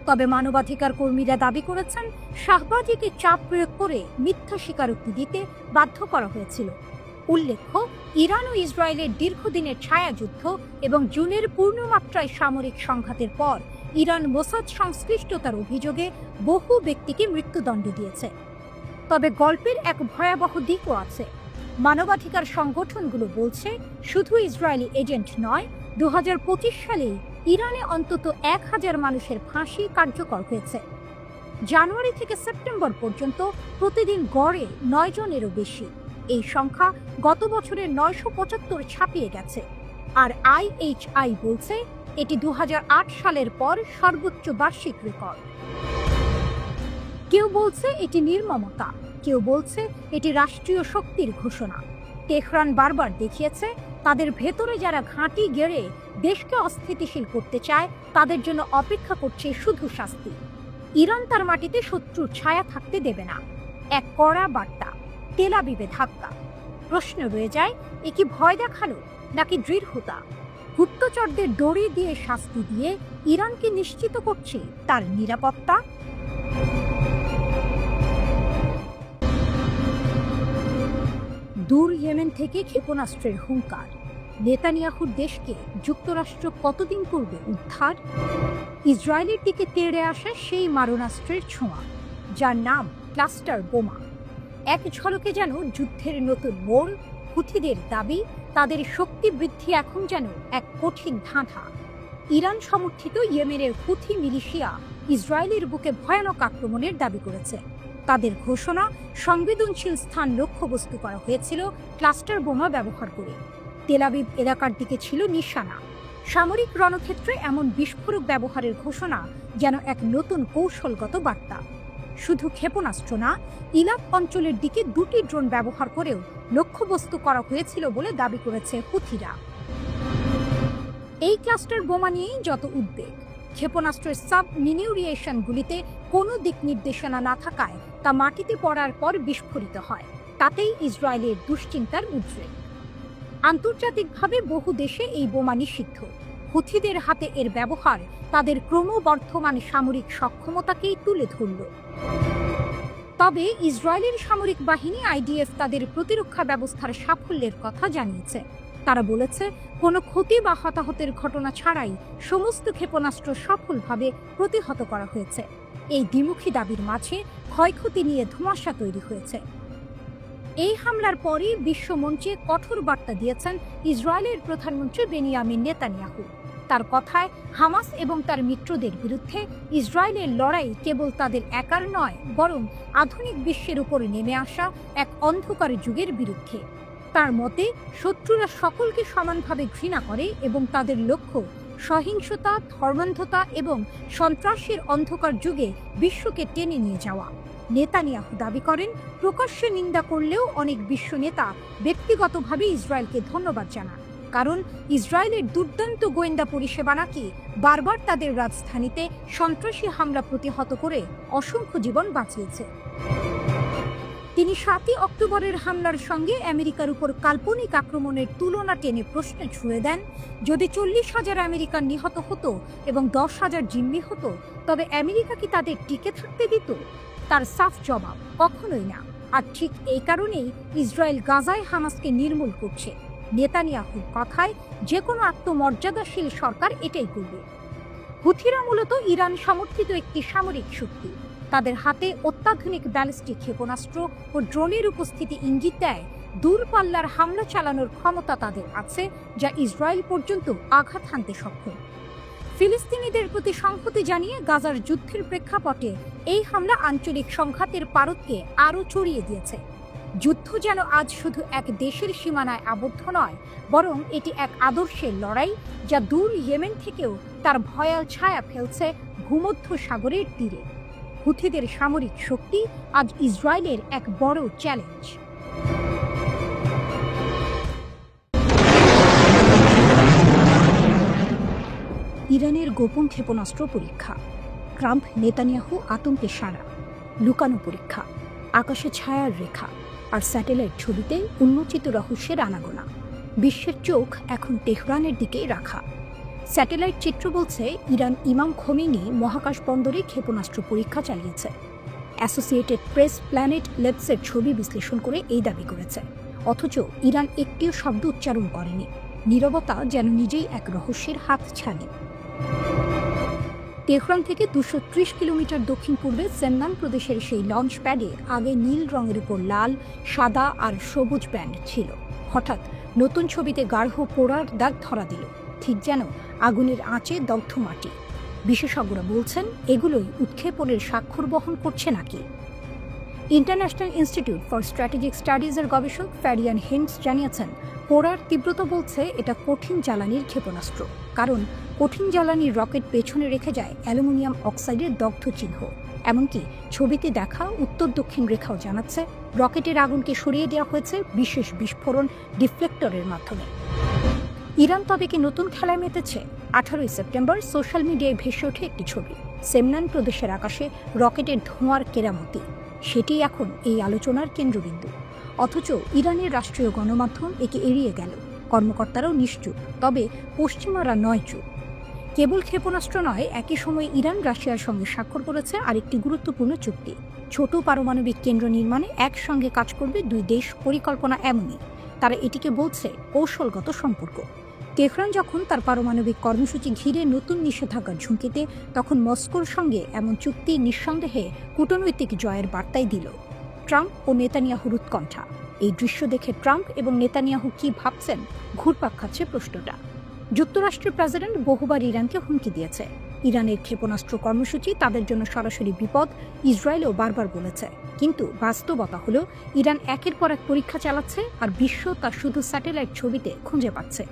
S1: তবে মানবাধিকার কর্মীরা দাবি করেছেন শাহবাজিকে চাপ প্রয়োগ করে মিথ্যা স্বীকারোক্তি দিতে বাধ্য করা হয়েছিল। উল্লেখ্য, ইরান ও ইসরায়েলের দীর্ঘদিনের ছায়াযুদ্ধ এবং জুনের পূর্ণমাত্রায় সামরিক সংঘাতের পর ইরান মোসাদ সংশ্লিষ্টতার অভিযোগে বহু ব্যক্তিকে মৃত্যুদণ্ড দিয়েছে। তবে গল্পের এক ভয়াবহ দিকও আছে। মানবাধিকার সংগঠনগুলো বলছে শুধু ইসরায়েলি এজেন্ট নয়, 2025 সালেই ইরানে অন্তত 1000 মানুষের ফাঁসি কার্যকর হয়েছে। জানুয়ারি থেকে সেপ্টেম্বর পর্যন্ত প্রতিদিন গড়ে 9 জনেরও বেশি। এই সংখ্যা গত বছরের 975 ছাপিয়ে গেছে। আর IHI বলছে এটি 2008 সালের পর সর্বোচ্চ বার্ষিক রেকর্ড। কেউ বলছে এটি নির্মমতা, কেউ বলছে এটি রাষ্ট্রীয় শক্তির ঘোষণা। তেহরান বারবার দেখিয়েছে তাদের ভেতরে যারা ঘাঁটি গেড়ে দেশকে অস্থিতিশীল করতে চায়, তাদের জন্য অপেক্ষা করছে শুধু শাস্তি। ইরান তার মাটিতে শত্রুর ছায়া থাকতে দেবে না। এক কড়া বার্তা, তেল আবিবে ধাক্কা। প্রশ্ন রয়ে যায়, এ কি ভয় দেখানো নাকি দৃঢ়তা? গুপ্তচরদের দড়ি দিয়ে শাস্তি দিয়ে ইরানকে নিশ্চিত করছে তার নিরাপত্তা। দূর ইয়েমেন থেকে ক্ষেপণাস্ত্রের হুঙ্কার। নেতানিয়াহুর দেশকে যুক্তরাষ্ট্র কতদিন পূর্বে উদ্ধার? ইসরায়েলের দিকে তেড়ে আসে সেই মারণাস্ত্রের ছোঁয়া, যার নাম ক্লাস্টার বোমা। এক ঝলকে যেন যুদ্ধের নতুন মোড়। হুথিদের দাবি, তাদের শক্তি বৃদ্ধি এখন যেন এক কঠিন ধাঁধা। ইরান সমর্থিত ইয়েমেনের হুথি মিলিশিয়া ইসরায়েলের বুকে ভয়ানক আক্রমণের দাবি করেছে। তাদের ঘোষণা, সংবেদনশীল স্থান লক্ষ্যবস্তু করা হয়েছিল ক্লাস্টার বোমা ব্যবহার করে। তেল আবিব এলাকার দিকে ছিল নিশানা। সামরিক রণক্ষেত্রে এমন বিস্ফোরক ব্যবহারের ঘোষণা যেন এক নতুন কৌশলগত বার্তা। শুধু ক্ষেপণাস্ত্র না, ইলাক অঞ্চলের দিকে 2টি ড্রোন ব্যবহার করেও লক্ষ্যবস্তু করা হয়েছিল বলে দাবি করেছে হুথিরা। এই ক্লাস্টার বোমা নিয়েই যত উদ্বেগ। ক্ষেপণাস্ত্রের সাব মিনিউরিয়েশনগুলিতে কোনো দিক নির্দেশনা না থাকায় তা মাটিতে পড়ার পর বিস্ফোরিত হয়। তাতেই ইসরায়েলের দুশ্চিন্তার উদ্রেক। আন্তর্জাতিকভাবে বহু দেশে এই বোমা নিষিদ্ধ। হুথিদের হাতে এর ব্যবহার তাদের ক্রমবর্ধমান সামরিক সক্ষমতাকেই তুলে ধরল। তবে ইসরায়েলের সামরিক বাহিনী IDF তাদের প্রতিরক্ষা ব্যবস্থার সাফল্যের কথা জানিয়েছে। তারা বলেছে, কোনো ক্ষতি বা হতাহতের ঘটনা ছাড়াই সমস্ত ক্ষেপণাস্ত্র সফলভাবে প্রতিহত করা হয়েছে। এই দ্বিমুখী দাবির মাঝে ক্ষয়ক্ষতি নিয়ে ধোঁয়াশা তৈরি হয়েছে। এই হামলার পরই বিশ্বমঞ্চে কঠোর বার্তা দিয়েছেন ইসরায়েলের প্রধানমন্ত্রী বেনিয়ামিন নেতানিয়াহু। তার কথায়, হামাস এবং তার মিত্রদের বিরুদ্ধে ইসরায়েলের লড়াই কেবল তাদের একার নয়, বরং আধুনিক বিশ্বের উপর নেমে আসা এক অন্ধকার যুগের বিরুদ্ধে। তার মতে, শত্রুরা সকলকে সমানভাবে ঘৃণা করে এবং তাদের লক্ষ্য সহিংসতা, ধর্মান্ধতা এবং সন্ত্রাসের অন্ধকার যুগে বিশ্বকে টেনে নিয়ে যাওয়া। নেতানিয়াহু দাবি করেন, প্রকাশ্যে নিন্দা করলেও অনেক বিশ্ব নেতা ব্যক্তিগতভাবে ইসরায়েলকে ধন্যবাদ জানান, কারণ ইসরায়েলের দুর্দান্ত গোয়েন্দা পরিষেবা নাকি বারবার তাদের রাজধানীতে সন্ত্রাসী হামলা প্রতিহত করে অসংখ্য জীবন বাঁচিয়েছে। তিনি 7ই অক্টোবরের হামলার সঙ্গে আমেরিকার উপর কাল্পনিক আক্রমণের তুলনা টেনে প্রশ্নে ছুড়ে দেন, যদি 40,000 আমেরিকান নিহত হতো এবং 10,000 জিম্মি হতো, তবে আমেরিকা কি তাদের টিকে থাকতে দিত? তার সাফ জবাব, কখনোই না। আর ঠিক এই কারণেই ইসরায়েল গাজায় হামাসকে নির্মূল করছে। নেতানিয়াহুর কথায়, যে কোনো আত্মমর্যাদাশীল সরকার এটাই করবে। হুথিরা মূলত ইরান সমর্থিত একটি সামরিক শক্তি। তাদের হাতে অত্যাধুনিক ব্যালিস্টিক ক্ষেপণাস্ত্র ও ড্রোনের উপস্থিতি ইঙ্গিত দেয় দূরপাল্লার হামলা চালানোর ক্ষমতা তাদের আছে, যা ইসরায়েল পর্যন্ত আঘাত হানতে সক্ষম। ফিলিস্তিনিদের প্রতি সংহতি জানিয়ে গাজার যুদ্ধের প্রেক্ষাপটে এই হামলা আঞ্চলিক সংঘাতের পারদকে আরও ছড়িয়ে দিয়েছে। যুদ্ধ যেন আজ শুধু এক দেশের সীমানায় আবদ্ধ নয়, বরং এটি এক আদর্শের লড়াই, যা দূর ইয়েমেন থেকেও তার ভয়াল ছায়া ফেলছে ভূমধ্য সাগরের তীরে। হুথিদের সামরিক শক্তি আজ ইসরায়েলের এক বড় চ্যালেঞ্জ। ইরানের গোপন ক্ষেপণাস্ত্র পরীক্ষা, ট্রাম্প নেতানিয়াহু আতঙ্কে সাড়া, লুকানো পরীক্ষা, আকাশে ছায়ার রেখা আর স্যাটেলাইট ছবিতে উন্মোচিত রহস্যের আনাগোনা। বিশ্বের চোখ এখন তেহরানের দিকেই রাখা। স্যাটেলাইট চিত্র বলছে ইরান ইমাম খোমেনি মহাকাশ বন্দরে ক্ষেপণাস্ত্র পরীক্ষা চালিয়েছে। অ্যাসোসিয়েটেড প্রেস প্ল্যানেট ল্যাবসের ছবি বিশ্লেষণ করে এই দাবি করেছে। অথচ ইরান একটিও শব্দ উচ্চারণ করেনি। নীরবতা যেন নিজেই এক রহস্যের হাতছানি। তেহরান থেকে 230 কিলোমিটার দক্ষিণ পূর্বে সেমনান প্রদেশের সেই লঞ্চ প্যাডে আগে নীল রঙের উপর লাল, সাদা আর সবুজ ব্যান্ড ছিল। হঠাৎ নতুন ছবিতে গাঢ় পোড়ার দাগ ধরা দিল, ঠিক যেন আগুনের আঁচে দগ্ধ মাটি। বিশেষজ্ঞরা বলছেন এগুলোই উৎক্ষেপণের স্বাক্ষর বহন করছে নাকি। ইন্টারন্যাশনাল ইনস্টিটিউট ফর স্ট্র্যাটেজিক স্টাডিজের গবেষক ফ্যারিয়ান হেন্স জানিয়েছেন, পোড়ার তীব্রতা বলছে এটা কঠিন জ্বালানির ক্ষেপণাস্ত্র, কারণ কঠিন জ্বালানির রকেট পেছনে রেখে যায় অ্যালুমিনিয়াম অক্সাইডের দগ্ধ চিহ্ন। এমনকি ছবিতে দেখা উত্তর দক্ষিণ রেখাও জানাচ্ছে রকেটের আগুনকে সরিয়ে দেওয়া হয়েছে বিশেষ বিস্ফোরণ ডিফ্লেক্টরের মাধ্যমে। ইরান তবে কি নতুন খেলায় মেতেছে? 18 সেপ্টেম্বর সোশ্যাল মিডিয়ায় ভেসে ওঠে একটি ছবি, সেমনান প্রদেশের আকাশে রকেটের ধোঁয়ার কেরামতি। সেটি এখন এই আলোচনার কেন্দ্রবিন্দু। অথচ ইরানের রাষ্ট্রীয় গণমাধ্যম একে এড়িয়ে গেল। কর্মকর্তারাও নিশ্চুপ, তবে পশ্চিমারা নয় চুপ। কেবল ক্ষেপণাস্ত্র নয়, একই সময়ে ইরান রাশিয়ার সঙ্গে স্বাক্ষর করেছে আরেকটি গুরুত্বপূর্ণ চুক্তি। ছোট পারমাণবিক কেন্দ্র নির্মাণে একসঙ্গে কাজ করবে দুই দেশ। পরিকল্পনা এমনই, তারা এটিকে বলছে কৌশলগত সম্পর্ক। তেহরান যখন তার পারমাণবিক কর্মসূচি ঘিরে নতুন নিষেধাজ্ঞার ঝুঁকিতে, তখন মস্কোর সঙ্গে এমন চুক্তি নিঃসন্দেহে কূটনৈতিক জয়ের বার্তাই দিল। ট্রাম্প ও নেতানিয়াহুর উৎকণ্ঠা। এই দৃশ্য দেখে ট্রাম্প এবং নেতানিয়াহু কি ভাবছেন ঘুরপাক খাচ্ছে প্রশ্নটা। যুক্তরাষ্ট্রের প্রেসিডেন্ট বহুবার ইরানকে হুমকি দিয়েছে, ইরানের ক্ষেপণাস্ত্র কর্মসূচি তাদের জন্য সরাসরি বিপদ। ইসরায়েলও বারবার বলেছে, কিন্তু বাস্তবতা হলো ইরান একের পর এক পরীক্ষা চালাচ্ছে, আর বিশ্ব তা শুধু স্যাটেলাইট ছবিতে খুঁজে পাচ্ছে।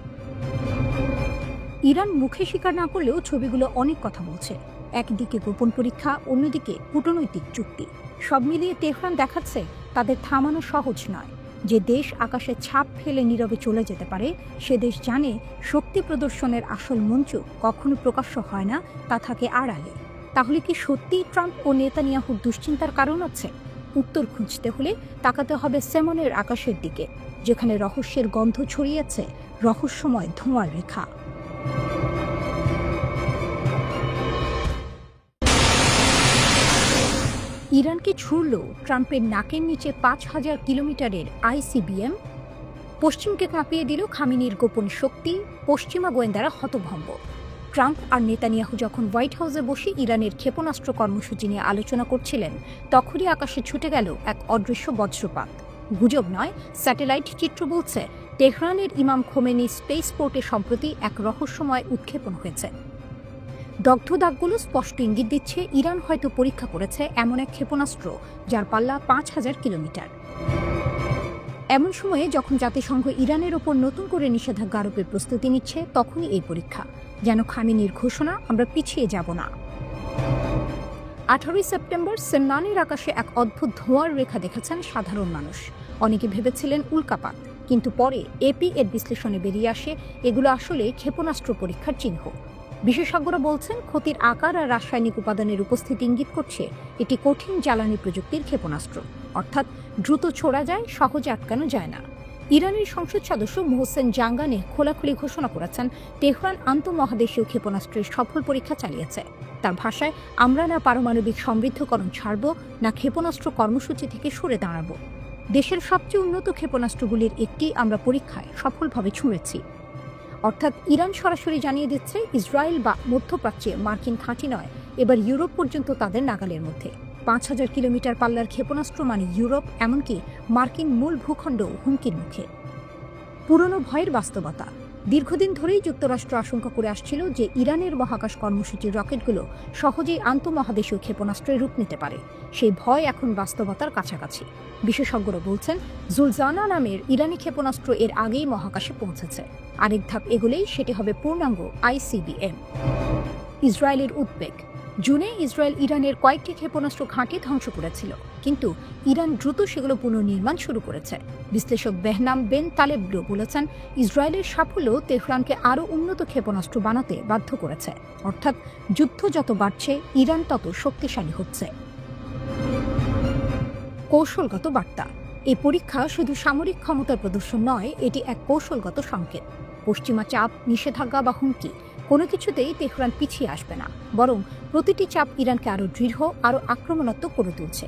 S1: ইরান মুখে স্বীকার না করলেও ছবিগুলো অনেক কথা বলছে। একদিকে গোপন পরীক্ষা, অন্যদিকে কূটনৈতিক চুক্তি। সব মিলিয়ে তেহরান দেখাচ্ছে তাদের থামানো সহজ নয়। যে দেশ আকাশে ছাপ ফেলে নীরবে চলে যেতে পারে, সে দেশ জানে শক্তি প্রদর্শনের আসল মঞ্চ কখনো প্রকাশ্য হয় না, তা থাকে আড়ালে। তাহলে কি সত্যিই ট্রাম্প ও নেতানিয়াহুর দুশ্চিন্তার কারণ আছে? উত্তর খুঁজতে হলে তাকাতে হবে সেমনের আকাশের দিকে, যেখানে রহস্যের গন্ধ ছড়িয়েছে, রহস্যময় ধোঁয়ার রেখা। ইরানকে ছুড়ল ট্রাম্পের নাকের নিচে 5000 কিলোমিটারের আইসিবিএম। পশ্চিমকে কাঁপিয়ে দিল খামেনির গোপন শক্তি। পশ্চিমা গোয়েন্দারা হতভম্ব। ট্রাম্প আর নেতানিয়াহু যখন হোয়াইট হাউসে বসে ইরানের ক্ষেপণাস্ত্র কর্মসূচি নিয়ে আলোচনা করছিলেন, তখনই আকাশে ছুটে গেল এক অদৃশ্য বজ্রপাত। গুজব নয়, স্যাটেলাইট চিত্র বলছে তেহরানের ইমাম খোমেনি স্পেস পোর্টে সম্প্রতি এক রহস্যময় উৎক্ষেপণ হয়েছে। দগ্ধ দাগগুলো স্পষ্ট ইঙ্গিত দিচ্ছে ইরান হয়তো পরীক্ষা করেছে এমন এক ক্ষেপণাস্ত্র যার পাল্লা 5000 কিলোমিটার। এমন সময়ে যখন জাতিসংঘ ইরানের ওপর নতুন করে নিষেধাজ্ঞা আরোপের প্রস্তুতি নিচ্ছে, তখনই এই পরীক্ষা, যেন খামেনির ঘোষণা, আমরা পিছিয়ে যাব না। 18 সেপ্টেম্বর সেমনানের আকাশে এক অদ্ভুত ধোঁয়ার রেখা দেখেছেন সাধারণ মানুষ। অনেকে ভেবেছিলেন উল্কাপাত, কিন্তু পরে এপি এর বিশ্লেষণে বেরিয়ে আসে এগুলো আসলে ক্ষেপণাস্ত্র পরীক্ষার চিহ্ন। বিশেষজ্ঞরা বলছেন ক্ষতির আকার আর রাসায়নিক উপাদানের উপস্থিতি ইঙ্গিত করছে এটি কঠিন জ্বালানি প্রযুক্তির ক্ষেপণাস্ত্র, অর্থাৎ দ্রুত ছোড়া যায়, সহজে আটকানো যায় না। ইরানের সংসদ সদস্য মোহসেন জাঙ্গানে খোলাখুলি ঘোষণা করেছেন তেহরান আন্তঃমহাদেশীয় ক্ষেপণাস্ত্রের সফল পরীক্ষা চালিয়েছে। তার ভাষায়, আমরা না পারমাণবিক সমৃদ্ধকরণ ছাড়ব, না ক্ষেপণাস্ত্র কর্মসূচি থেকে সরে দাঁড়াব। দেশের সবচেয়ে উন্নত ক্ষেপণাস্ত্রগুলির একটি আমরা পরীক্ষায় সফলভাবে ছুঁড়েছি। অর্থাৎ ইরান সরাসরি জানিয়ে দিচ্ছে ইসরায়েল বা মধ্যপ্রাচ্যে মার্কিন ঘাঁটি নয়, এবার ইউরোপ পর্যন্ত তাদের নাগালের মধ্যে। 5000 কিলোমিটার পাল্লার ক্ষেপণাস্ত্র মানে ইউরোপ, এমনকি মার্কিন মূল ভূখণ্ড হুমকির মুখে। পুরনো ভয়ের বাস্তবতা, দীর্ঘদিন ধরেই যুক্তরাষ্ট্র আশঙ্কা করে আসছিল যে ইরানের মহাকাশ কর্মসূচির রকেটগুলো সহজেই আন্তঃমহাদেশীয় ক্ষেপণাস্ত্রের রূপ নিতে পারে। সেই ভয় এখন বাস্তবতার কাছাকাছি। বিশেষজ্ঞরা বলছেন, জুলজানা নামের ইরানি ক্ষেপণাস্ত্র এর আগেই মহাকাশে পৌঁছেছে। আরেক ধাপ এগোলেই সেটি হবে পূর্ণাঙ্গ ICBM। ইসরায়েলের উদ্বেগ। জুনে ইসরায়েল ইরানের কয়েকটি ক্ষেপণাস্ত্র ঘাঁটি ধ্বংস করেছিল, কিন্তু ইরান দ্রুত সেগুলো পুনর্নির্মাণ শুরু করেছে। বিশ্লেষক বেহনাম বেন তালেবলু বলেছেন, ইসরায়েলের সাফল্য তেহরানকে আরও উন্নত ক্ষেপণাস্ত্র বানাতে বাধ্য করেছে। অর্থাৎ যুদ্ধ যত বাড়ছে, ইরান তত শক্তিশালী হচ্ছে। কৌশলগত বার্তা। এই পরীক্ষা শুধু সামরিক ক্ষমতার প্রদর্শন নয়, এটি এক কৌশলগত সংকেত। পশ্চিমা চাপ, নিষেধাজ্ঞা বা হুমকি কোনো কিছুতেই তেহরান পিছিয়ে আসবে না, বরং প্রতিটি চাপ ইরানকে আরও দৃঢ়, আরও আক্রমণাত্মক করে তুলছে।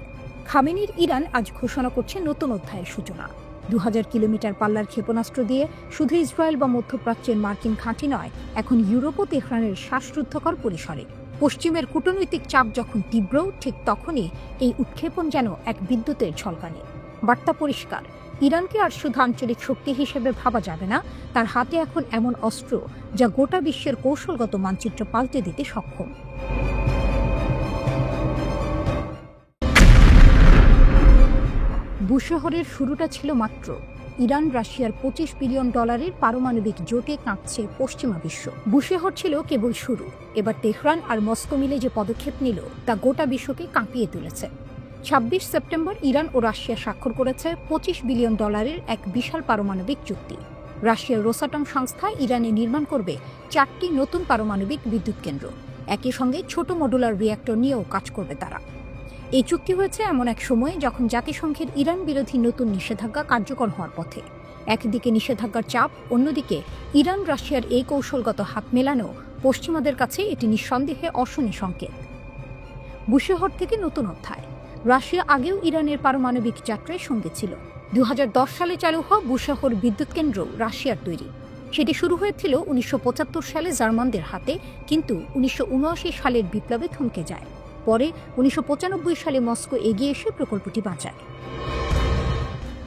S1: খামেনির ইরান আজ ঘোষণা করছে নতুন অধ্যায়ের সূচনা। 2000 কিলোমিটার পাল্লার ক্ষেপণাস্ত্র দিয়ে শুধু ইসরায়েল বা মধ্যপ্রাচ্যের মার্কিন ঘাঁটি নয়, এখন ইউরোপও তেহরানের শ্বাসরুদ্ধকর পরিসরে। পশ্চিমের কূটনৈতিক চাপ যখন তীব্র, ঠিক তখনই এই উৎক্ষেপণ যেন এক বিদ্যুতের ঝলকানি। বার্তা পরিষ্কার, ইরানকে আর শুধু আঞ্চলিক শক্তি হিসেবে ভাবা যাবে না, তার হাতে এখন এমন অস্ত্র যা গোটা বিশ্বের কৌশলগত মানচিত্র পাল্টে দিতে সক্ষম। বুশহরের শুরুটা ছিল মাত্র। ইরান রাশিয়ার $25 বিলিয়ন পারমাণবিক জোটে কাঁপছে পশ্চিমা বিশ্ব। বুশেহর ছিল কেবল শুরু। এবার তেহরান আর মস্কো মিলে যে পদক্ষেপ নিল, তা গোটা বিশ্বকে কাঁপিয়ে তুলেছে। 26 সেপ্টেম্বর ইরান ও রাশিয়া স্বাক্ষর করেছে $25 বিলিয়ন এক বিশাল পারমাণবিক চুক্তি। রাশিয়ার রোসাটম সংস্থা ইরানে নির্মাণ করবে 4টি নতুন পারমাণবিক বিদ্যুৎ কেন্দ্র। একই সঙ্গে ছোট মডুলার রিঅ্যাক্টর নিয়েও কাজ করবে তারা। এই চুক্তি হয়েছে এমন এক সময়ে যখন জাতিসংঘের ইরান বিরোধী নতুন নিষেধাজ্ঞা কার্যকর হওয়ার পথে। একদিকে নিষেধাজ্ঞার চাপ, অন্যদিকে ইরান রাশিয়ার এই কৌশলগত হাত মেলানো পশ্চিমাদের কাছে এটি নিঃসন্দেহে অশনি সংকেত। বুশেহর থেকে নতুন অধ্যায়। রাশিয়া আগেও ইরানের পারমাণবিক যাত্রায় সঙ্গে ছিল। 2010 সালে চালু হওয়া বুশেহর বিদ্যুৎ কেন্দ্র রাশিয়ার তৈরি। সেটি শুরু হয়েছিল 1975 সালে জার্মানদের হাতে, কিন্তু 1979 সালের বিপ্লবে থমকে যায়। পরে 1995 সালে মস্কো এগিয়ে এসে প্রকল্পটি বাঁচায়।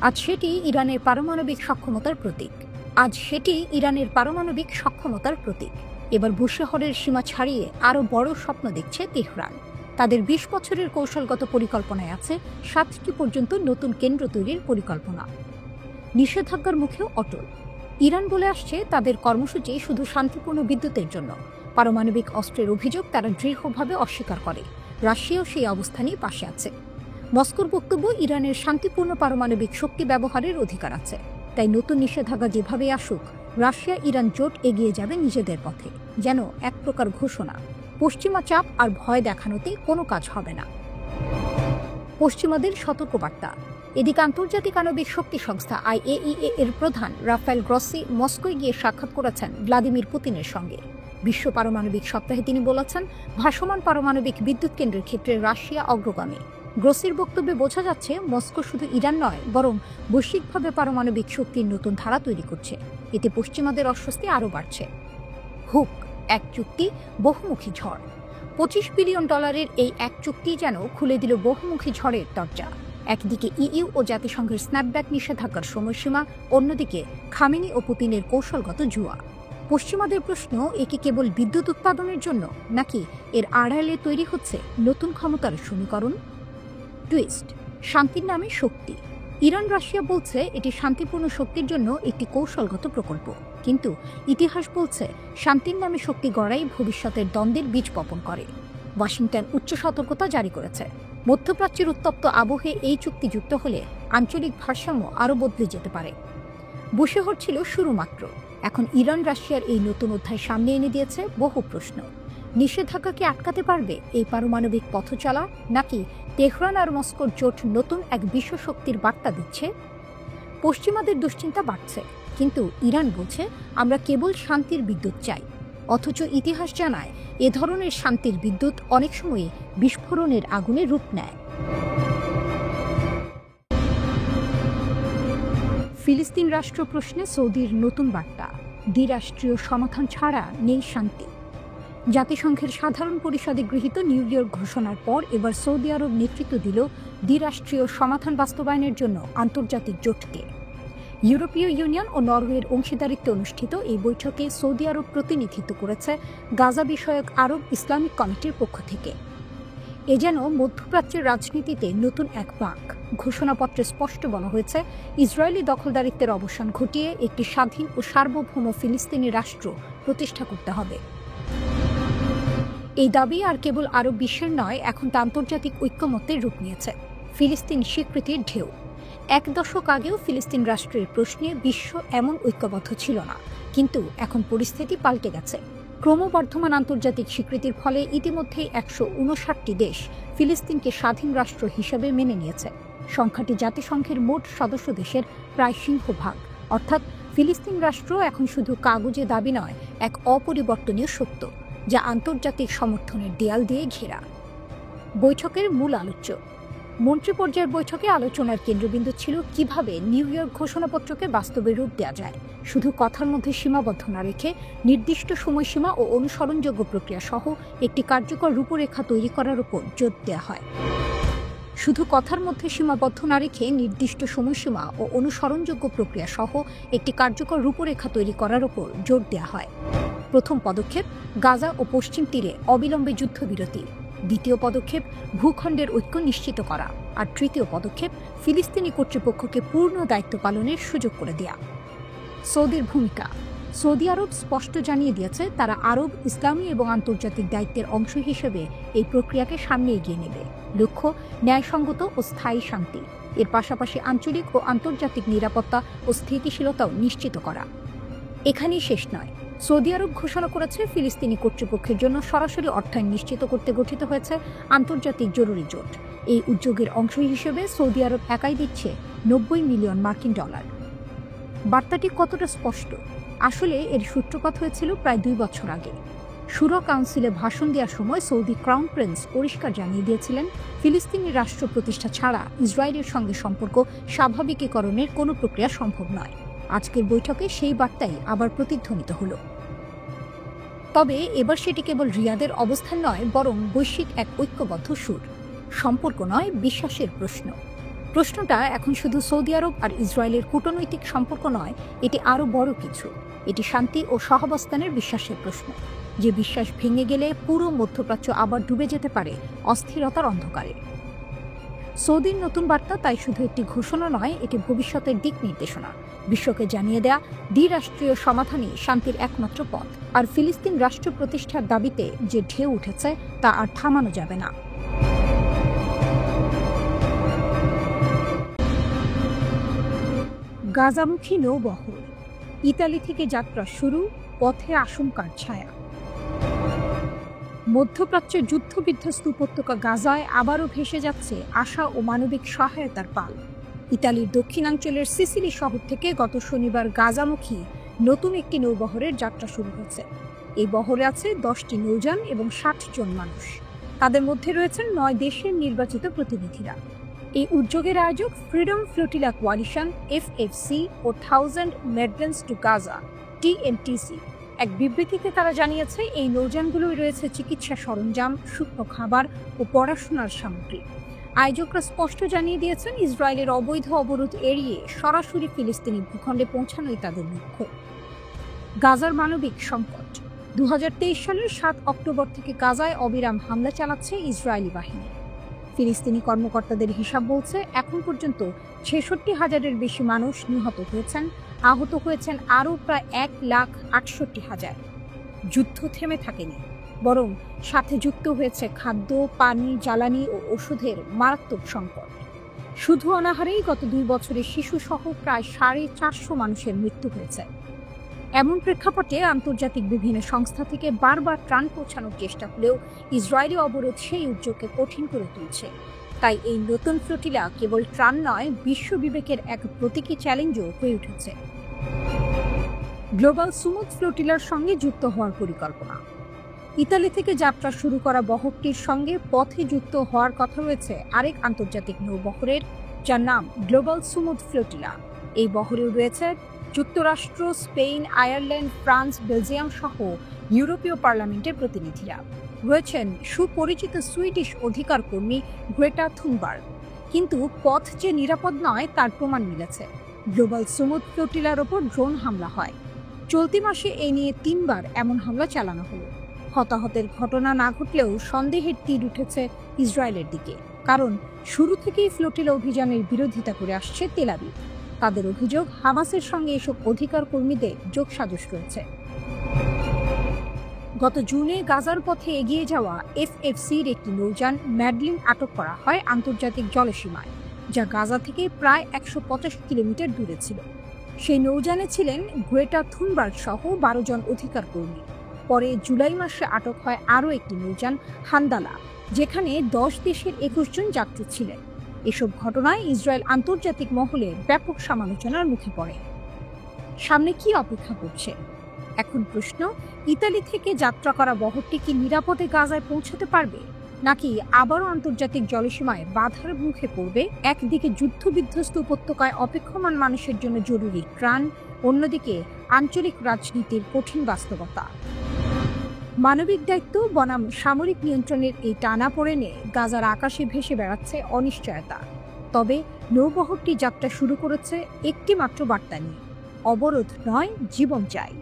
S1: আজ সেটি ইরানের পারমাণবিক সক্ষমতার প্রতীক। এবার বুশেহরের সীমা ছাড়িয়ে আরও বড় স্বপ্ন দেখছে তেহরান। তাদের 20 বছরের কৌশলগত পরিকল্পনায় আছে 7টি পর্যন্ত নতুন কেন্দ্র তৈরির পরিকল্পনা। নিষেধাজ্ঞার মুখেও অটল। ইরান বলে আসছে তাদের কর্মসূচি শুধু শান্তিপূর্ণ বিদ্যুতের জন্য। পারমাণবিক অস্ত্রের অভিযোগ তারা দৃঢ়ভাবে অস্বীকার করে। রাশিয়াও সেই অবস্থানেই পাশে আছে। মস্কোর বক্তব্য, ইরানের শান্তিপূর্ণ পারমাণবিক শক্তি ব্যবহারের অধিকার আছে। তাই নতুন নিষেধাজ্ঞা যেভাবে আসুক, রাশিয়া ইরান জোট এগিয়ে যাবে নিজেদের পথে। যেন এক প্রকার ঘোষণা, পশ্চিমা চাপ আর ভয় দেখানোতে কোনো কাজ হবে না। পশ্চিমাদের সতর্কবার্তা। এদিকে আন্তর্জাতিক আণবিক শক্তি সংস্থা IAEA এর প্রধান রাফায়েল গ্রসি মস্কোয় গিয়ে সাক্ষাৎ করেছেন ভ্লাদিমির পুতিনের সঙ্গে। বিশ্ব পারমাণবিক সপ্তাহে তিনি বলেছেন, ভাসমান পারমাণবিক বিদ্যুৎ কেন্দ্রের ক্ষেত্রে রাশিয়া অগ্রগামী। গ্রসির বক্তব্যে বোঝা যাচ্ছে মস্কো শুধু ইরান নয়, বরং বৈশ্বিকভাবে পারমাণবিক শক্তির নতুন ধারা তৈরি করছে। এতে পশ্চিমাদের অস্বস্তি আরও বাড়ছে। হুক, এক চুক্তি, বহুমুখী ঝড়। $25 বিলিয়ন এই এক চুক্তি যেন খুলে দিল বহুমুখী ঝড়ের দরজা। একদিকে EU ও জাতিসংঘের স্ন্যাপব্যাক নিষেধাজ্ঞার সময়সীমা, অন্যদিকে খামেনি ও পুতিনের কৌশলগত জুয়া। পশ্চিমাদের প্রশ্ন, একে কেবল বিদ্যুৎ উৎপাদনের জন্য, নাকি এর আড়ালে তৈরি হচ্ছে নতুন ক্ষমতার সমীকরণ? টুইস্ট, শান্তির নামে শক্তি। ইরান রাশিয়া বলছে এটি শান্তিপূর্ণ শক্তির জন্য একটি কৌশলগত প্রকল্প, কিন্তু ইতিহাস বলছে শান্তির নামে শক্তি গড়াই ভবিষ্যতের দ্বন্দ্বের বীজ বপন করে। ওয়াশিংটন উচ্চ সতর্কতা জারি করেছে। মধ্যপ্রাচ্যের উত্তপ্ত আবহে এই চুক্তি যুক্ত হলে আঞ্চলিক ভারসাম্য আরও বদলে যেতে পারে। বুশেহর ছিল শুরু মাত্র। এখন ইরান রাশিয়ার এই নতুন অধ্যায় সামনে এনে দিয়েছে বহু প্রশ্ন। নিষেধাজ্ঞাকে আটকাতে পারবে এই পারমাণবিক পথচলা, নাকি তেহরান আর মস্কোর জোট নতুন এক বিশ্ব শক্তির বার্তা দিচ্ছে? পশ্চিমাদের দুশ্চিন্তা বাড়ছে, কিন্তু ইরান বলছে আমরা কেবল শান্তির বিদ্যুৎ চাই। অথচ ইতিহাস জানায় এ ধরনের শান্তির বিদ্যুৎ অনেক সময়ই বিস্ফোরণের আগুনে রূপ নেয়। ফিলিস্তিন রাষ্ট্র প্রশ্নে সৌদির নতুন বার্তা। দ্বিরাষ্ট্রীয় সমাধান ছাড়া নেই শান্তি। জাতিসংঘের সাধারণ পরিষদে গৃহীত নিউ ইয়র্ক ঘোষণার পর এবার সৌদি আরব নেতৃত্ব দিল দ্বিরাষ্ট্রীয় সমাধান বাস্তবায়নের জন্য আন্তর্জাতিক জোটকে। ইউরোপীয় ইউনিয়ন ও নরওয়ের অংশীদারিত্বে অনুষ্ঠিত এই বৈঠকে সৌদি আরব প্রতিনিধিত্ব করেছে গাজা বিষয়ক আরব ইসলামিক কমিটির পক্ষ থেকে। এ যেন মধ্যপ্রাচ্যের রাজনীতিতে নতুন এক বাঁক। ঘোষণাপত্রে স্পষ্ট বলা হয়েছে, ইসরায়েলি দখলদারিত্বের অবসান ঘটিয়ে একটি স্বাধীন ও সার্বভৌম ফিলিস্তিনি রাষ্ট্র প্রতিষ্ঠা করতে হবে। এই দাবি আর কেবল আরব বিশ্বের নয়, এখন তা আন্তর্জাতিক ঐক্যমত্যের রূপ নিয়েছে। ফিলিস্তিন স্বীকৃতির ঢেউ। এক দশক আগেও ফিলিস্তিন রাষ্ট্রের প্রশ্নে বিশ্ব এমন ঐক্যবদ্ধ ছিল না, কিন্তু এখন পরিস্থিতি পাল্টে গেছে। ক্রমবর্ধমান আন্তর্জাতিক স্বীকৃতির ফলে ইতিমধ্যেই ১৫৯টি দেশ ফিলিস্তিনকে স্বাধীন রাষ্ট্র হিসেবে মেনে নিয়েছে। সংখ্যাটি জাতিসংঘের মোট সদস্য দেশের প্রায় সিংহভাগ। অর্থাৎ ফিলিস্তিন রাষ্ট্র এখন শুধু কাগজে দাবি নয়, এক অপরিবর্তনীয় সত্য, যা আন্তর্জাতিক সমর্থনের দেয়াল দিয়ে ঘেরা। বৈঠকের মূল আলোচ্য। মন্ত্রী পর্যায়ের বৈঠকে আলোচনার কেন্দ্রবিন্দু ছিল কিভাবে নিউ ইয়র্ক ঘোষণাপত্রকে বাস্তবে রূপ দেওয়া যায়, শুধু কথার মধ্যে সীমাবদ্ধ না রেখে নির্দিষ্ট সময়সীমা ও অনুসরণযোগ্য প্রক্রিয়া সহ একটি কার্যকর রূপরেখা তৈরি করার উপর জোর দেওয়া হয়। শুধু কথার মধ্যে সীমাবদ্ধ না রেখে নির্দিষ্ট সময়সীমা ও অনুসরণযোগ্য প্রক্রিয়া সহ একটি কার্যকর রূপরেখা তৈরি করার উপর জোর দেওয়া হয়। প্রথম পদক্ষেপ, গাজা ও পশ্চিম তীরে অবিলম্বে যুদ্ধবিরতি। দ্বিতীয় পদক্ষেপ, ভূখণ্ডের ঐক্য নিশ্চিত করা। আর তৃতীয় পদক্ষেপ, ফিলিস্তিনি কর্তৃপক্ষকে পূর্ণ দায়িত্ব পালনের সুযোগ করে দেয়া। সৌদির ভূমিকা। সৌদি আরব স্পষ্ট জানিয়ে দিয়েছে, তারা আরব, ইসলামী এবং আন্তর্জাতিক দায়িত্বের অংশ হিসেবে এই প্রক্রিয়াকে সামনে এগিয়ে নেবে। লক্ষ্য, ন্যায়সঙ্গত ও স্থায়ী শান্তি। এর পাশাপাশি আঞ্চলিক ও আন্তর্জাতিক নিরাপত্তা ও স্থিতিশীলতাও নিশ্চিত করা। এখানেই শেষ নয়। সৌদি আরব ঘোষণা করেছে, ফিলিস্তিনি কর্তৃপক্ষের জন্য সরাসরি অর্থায়ন নিশ্চিত করতে গঠিত হয়েছে আন্তর্জাতিক জরুরি জোট। এই উদ্যোগের অংশ হিসেবে সৌদি আরব একাই দিচ্ছে $90 মিলিয়ন। বার্তাটি কতটা স্পষ্ট? আসলে এর সূত্রপাত হয়েছিল প্রায় 2 বছর আগে। শুরা কাউন্সিলে ভাষণ দেওয়ার সময় সৌদি ক্রাউন প্রিন্স পরিষ্কার জানিয়ে দিয়েছিলেন, ফিলিস্তিনি রাষ্ট্র প্রতিষ্ঠা ছাড়া ইসরায়েলের সঙ্গে সম্পর্ক স্বাভাবিকীকরণের কোনো প্রক্রিয়া সম্ভব নয়। আজকের বৈঠকে সেই বার্তাই আবার প্রতিধ্বনিত হলো। তবে এবার সেটি কেবল রিয়াদের অবস্থান নয়, বরং বৈশ্বিক এক ঐক্যবদ্ধ সুর। সম্পর্ক নয়, বিশ্বাসের প্রশ্ন। প্রশ্নটা এখন শুধু সৌদি আরব আর ইসরায়েলের কূটনৈতিক সম্পর্ক নয়, এটি আরও বড় কিছু। এটি শান্তি ও সহাবস্থানের বিশ্বাসের প্রশ্ন, যে বিশ্বাস ভেঙে গেলে পুরো মধ্যপ্রাচ্য আবার ডুবে যেতে পারে অস্থিরতার অন্ধকারে। সৌদির নতুন বার্তা তাই শুধু একটি ঘোষণা নয়, এটি ভবিষ্যতের দিক নির্দেশনা। বিশ্বকে জানিয়ে দেয়া, দ্বিরাষ্ট্রীয় সমাধানই শান্তির একমাত্র পথ। আর ফিলিস্তিন রাষ্ট্র প্রতিষ্ঠার দাবিতে যে ঢেউ উঠেছে, তা আর থামানো যাবে না। গাজামুখী নৌবহর। ইতালি থেকে যাত্রা শুরু, পথে আশঙ্কার ছায়া। মধ্যপ্রাচ্যের যুদ্ধবিধ্বস্ত উপত্যকা গাজায় আবারও ভেসে যাচ্ছে আশা ও মানবিক সহায়তার পাল। ইতালির দক্ষিণাঞ্চলের সিসিলি শহর থেকে গত শনিবার গাজামুখী নতুন একটি নৌবহরের যাত্রা শুরু হয়েছে। এই বহরে আছে 10টি নৌযান এবং 60 জন মানুষ। তাদের মধ্যে রয়েছেন 9 দেশের নির্বাচিত প্রতিনিধিরা। এই উদ্যোগের আয়োজক ফ্রিডম ফ্লোটিলা কোয়ালিশন, FFC ও 1000 Migrants to Gaza, TMTC। এক বিবৃতিতে তারা জানিয়েছে, এই নৌযানগুলোয় রয়েছে চিকিৎসা সরঞ্জাম, শুকনো খাবার ও পড়াশোনার সামগ্রী। আয়োজকরা স্পষ্ট জানিয়ে দিয়েছেন, ইসরায়েলের অবৈধ অবরোধ এড়িয়ে সরাসরি ফিলিস্তিনি ভূখণ্ডে পৌঁছানোই তাদের লক্ষ্য। গাজার মানবিক সংকট। 2023 সালের 7 অক্টোবর থেকে গাজায় অবিরাম হামলা চালাচ্ছে ইসরায়েলি বাহিনী। ফিলিস্তিনি কর্মকর্তাদের হিসাব বলছে, এখন পর্যন্ত 66,000-এর বেশি মানুষ নিহত হয়েছেন, আহত হয়েছেন আরও প্রায় 1,68,000। যুদ্ধ থেমে থাকেনি, বরং সাথে যুক্ত হয়েছে খাদ্য, পানি, জ্বালানি ও ওষুধের মারাত্মক সংকট। শুধু অনাহারেই গত 2 বছরে শিশুসহ প্রায় 450 মানুষের মৃত্যু হয়েছে। এমন প্রেক্ষাপটে আন্তর্জাতিক বিভিন্ন সংস্থা থেকে বারবার ত্রাণ পৌঁছানোর চেষ্টা হলেও ইসরায়েলি অবরোধ সেই উদ্যোগকে কঠিন করে তুলছে। তাই এই নতুন ফ্লোটিলা কেবল ত্রাণ নয়, বিশ্ব বিবেকের এক প্রতীকী চ্যালেঞ্জও হয়ে উঠেছে। গ্লোবাল সুমুদ ফ্লোটিলার সঙ্গে যুক্ত হওয়ার পরিকল্পনা। ইতালি থেকে যাত্রা শুরু করা বহরটির সঙ্গে পথে যুক্ত হওয়ার কথা রয়েছে আরেক আন্তর্জাতিক নৌবহরের, যার নাম গ্লোবাল সুমুদ ফ্লোটিলা। এই বহরেও রয়েছে যুক্তরাষ্ট্র, স্পেন, আয়ারল্যান্ড, ফ্রান্স, বেলজিয়াম সহ ইউরোপীয় পার্লামেন্টের প্রতিনিধিরা। রয়েছেন সুপরিচিত সুইডিশ অধিকার কর্মী গ্রেটা থুনবার্গ। কিন্তু পথ যে নিরাপদ নয়, তার প্রমাণ মিলেছে। গ্লোবাল সুমুদ ফ্লোটিলার ওপর ড্রোন হামলা হয়। চলতি মাসে এই নিয়ে 3 বার এমন হামলা চালানো হলো। হতাহতের ঘটনা না ঘটলেও সন্দেহের তীর উঠেছে ইসরায়েলের দিকে, কারণ শুরু থেকেই ফ্লোটিলা অভিযানের বিরোধিতা করে আসছে তেল আবিব। তাদের অভিযোগ, হামাসের সঙ্গে এসব অধিকার কর্মীদের যোগসাজশ রয়েছে। গত জুনে গাজার পথে এগিয়ে যাওয়া এফএফসির একটি নৌযান ম্যাডলিন আটক করা হয় আন্তর্জাতিক জলসীমায়, যা গাজা থেকে প্রায় 150 কিলোমিটার দূরে ছিল। সেই নৌযানে ছিলেন গ্রেটা থুনবার্গ সহ 12 জন অধিকার কর্মী। পরে জুলাই মাসে আটক হয় আরও একটি নৌযান হান্দালা, যেখানে 10 দেশের 21 জন যাত্রী ছিলেন। এসব ঘটনায় ইসরায়েল আন্তর্জাতিক মহলে ব্যাপক সমালোচনার মুখে পড়ে। সামনে কি অপেক্ষা করছে? এখন প্রশ্ন, ইতালি থেকে যাত্রা করা বহরটি কি নিরাপদে গাজায় পৌঁছাতে পারবে, নাকি আবারও আন্তর্জাতিক জলসীমায় বাধার মুখে পড়বে? একদিকে যুদ্ধবিধ্বস্ত উপত্যকায় অপেক্ষমান মানুষের জন্য জরুরি ত্রাণ, অন্যদিকে আঞ্চলিক রাজনীতির কঠিন বাস্তবতা। মানবিক দায়িত্ব বনাম সামরিক নিয়ন্ত্রণের এই টানাপোড়েনে গাজার আকাশে ভেসে বেড়াচ্ছে অনিশ্চয়তা। তবে নৌবহরটি যাত্রা শুরু করেছে একটি মাত্র বার্তা নিয়ে: অবরোধ নয়, জীবন চাই।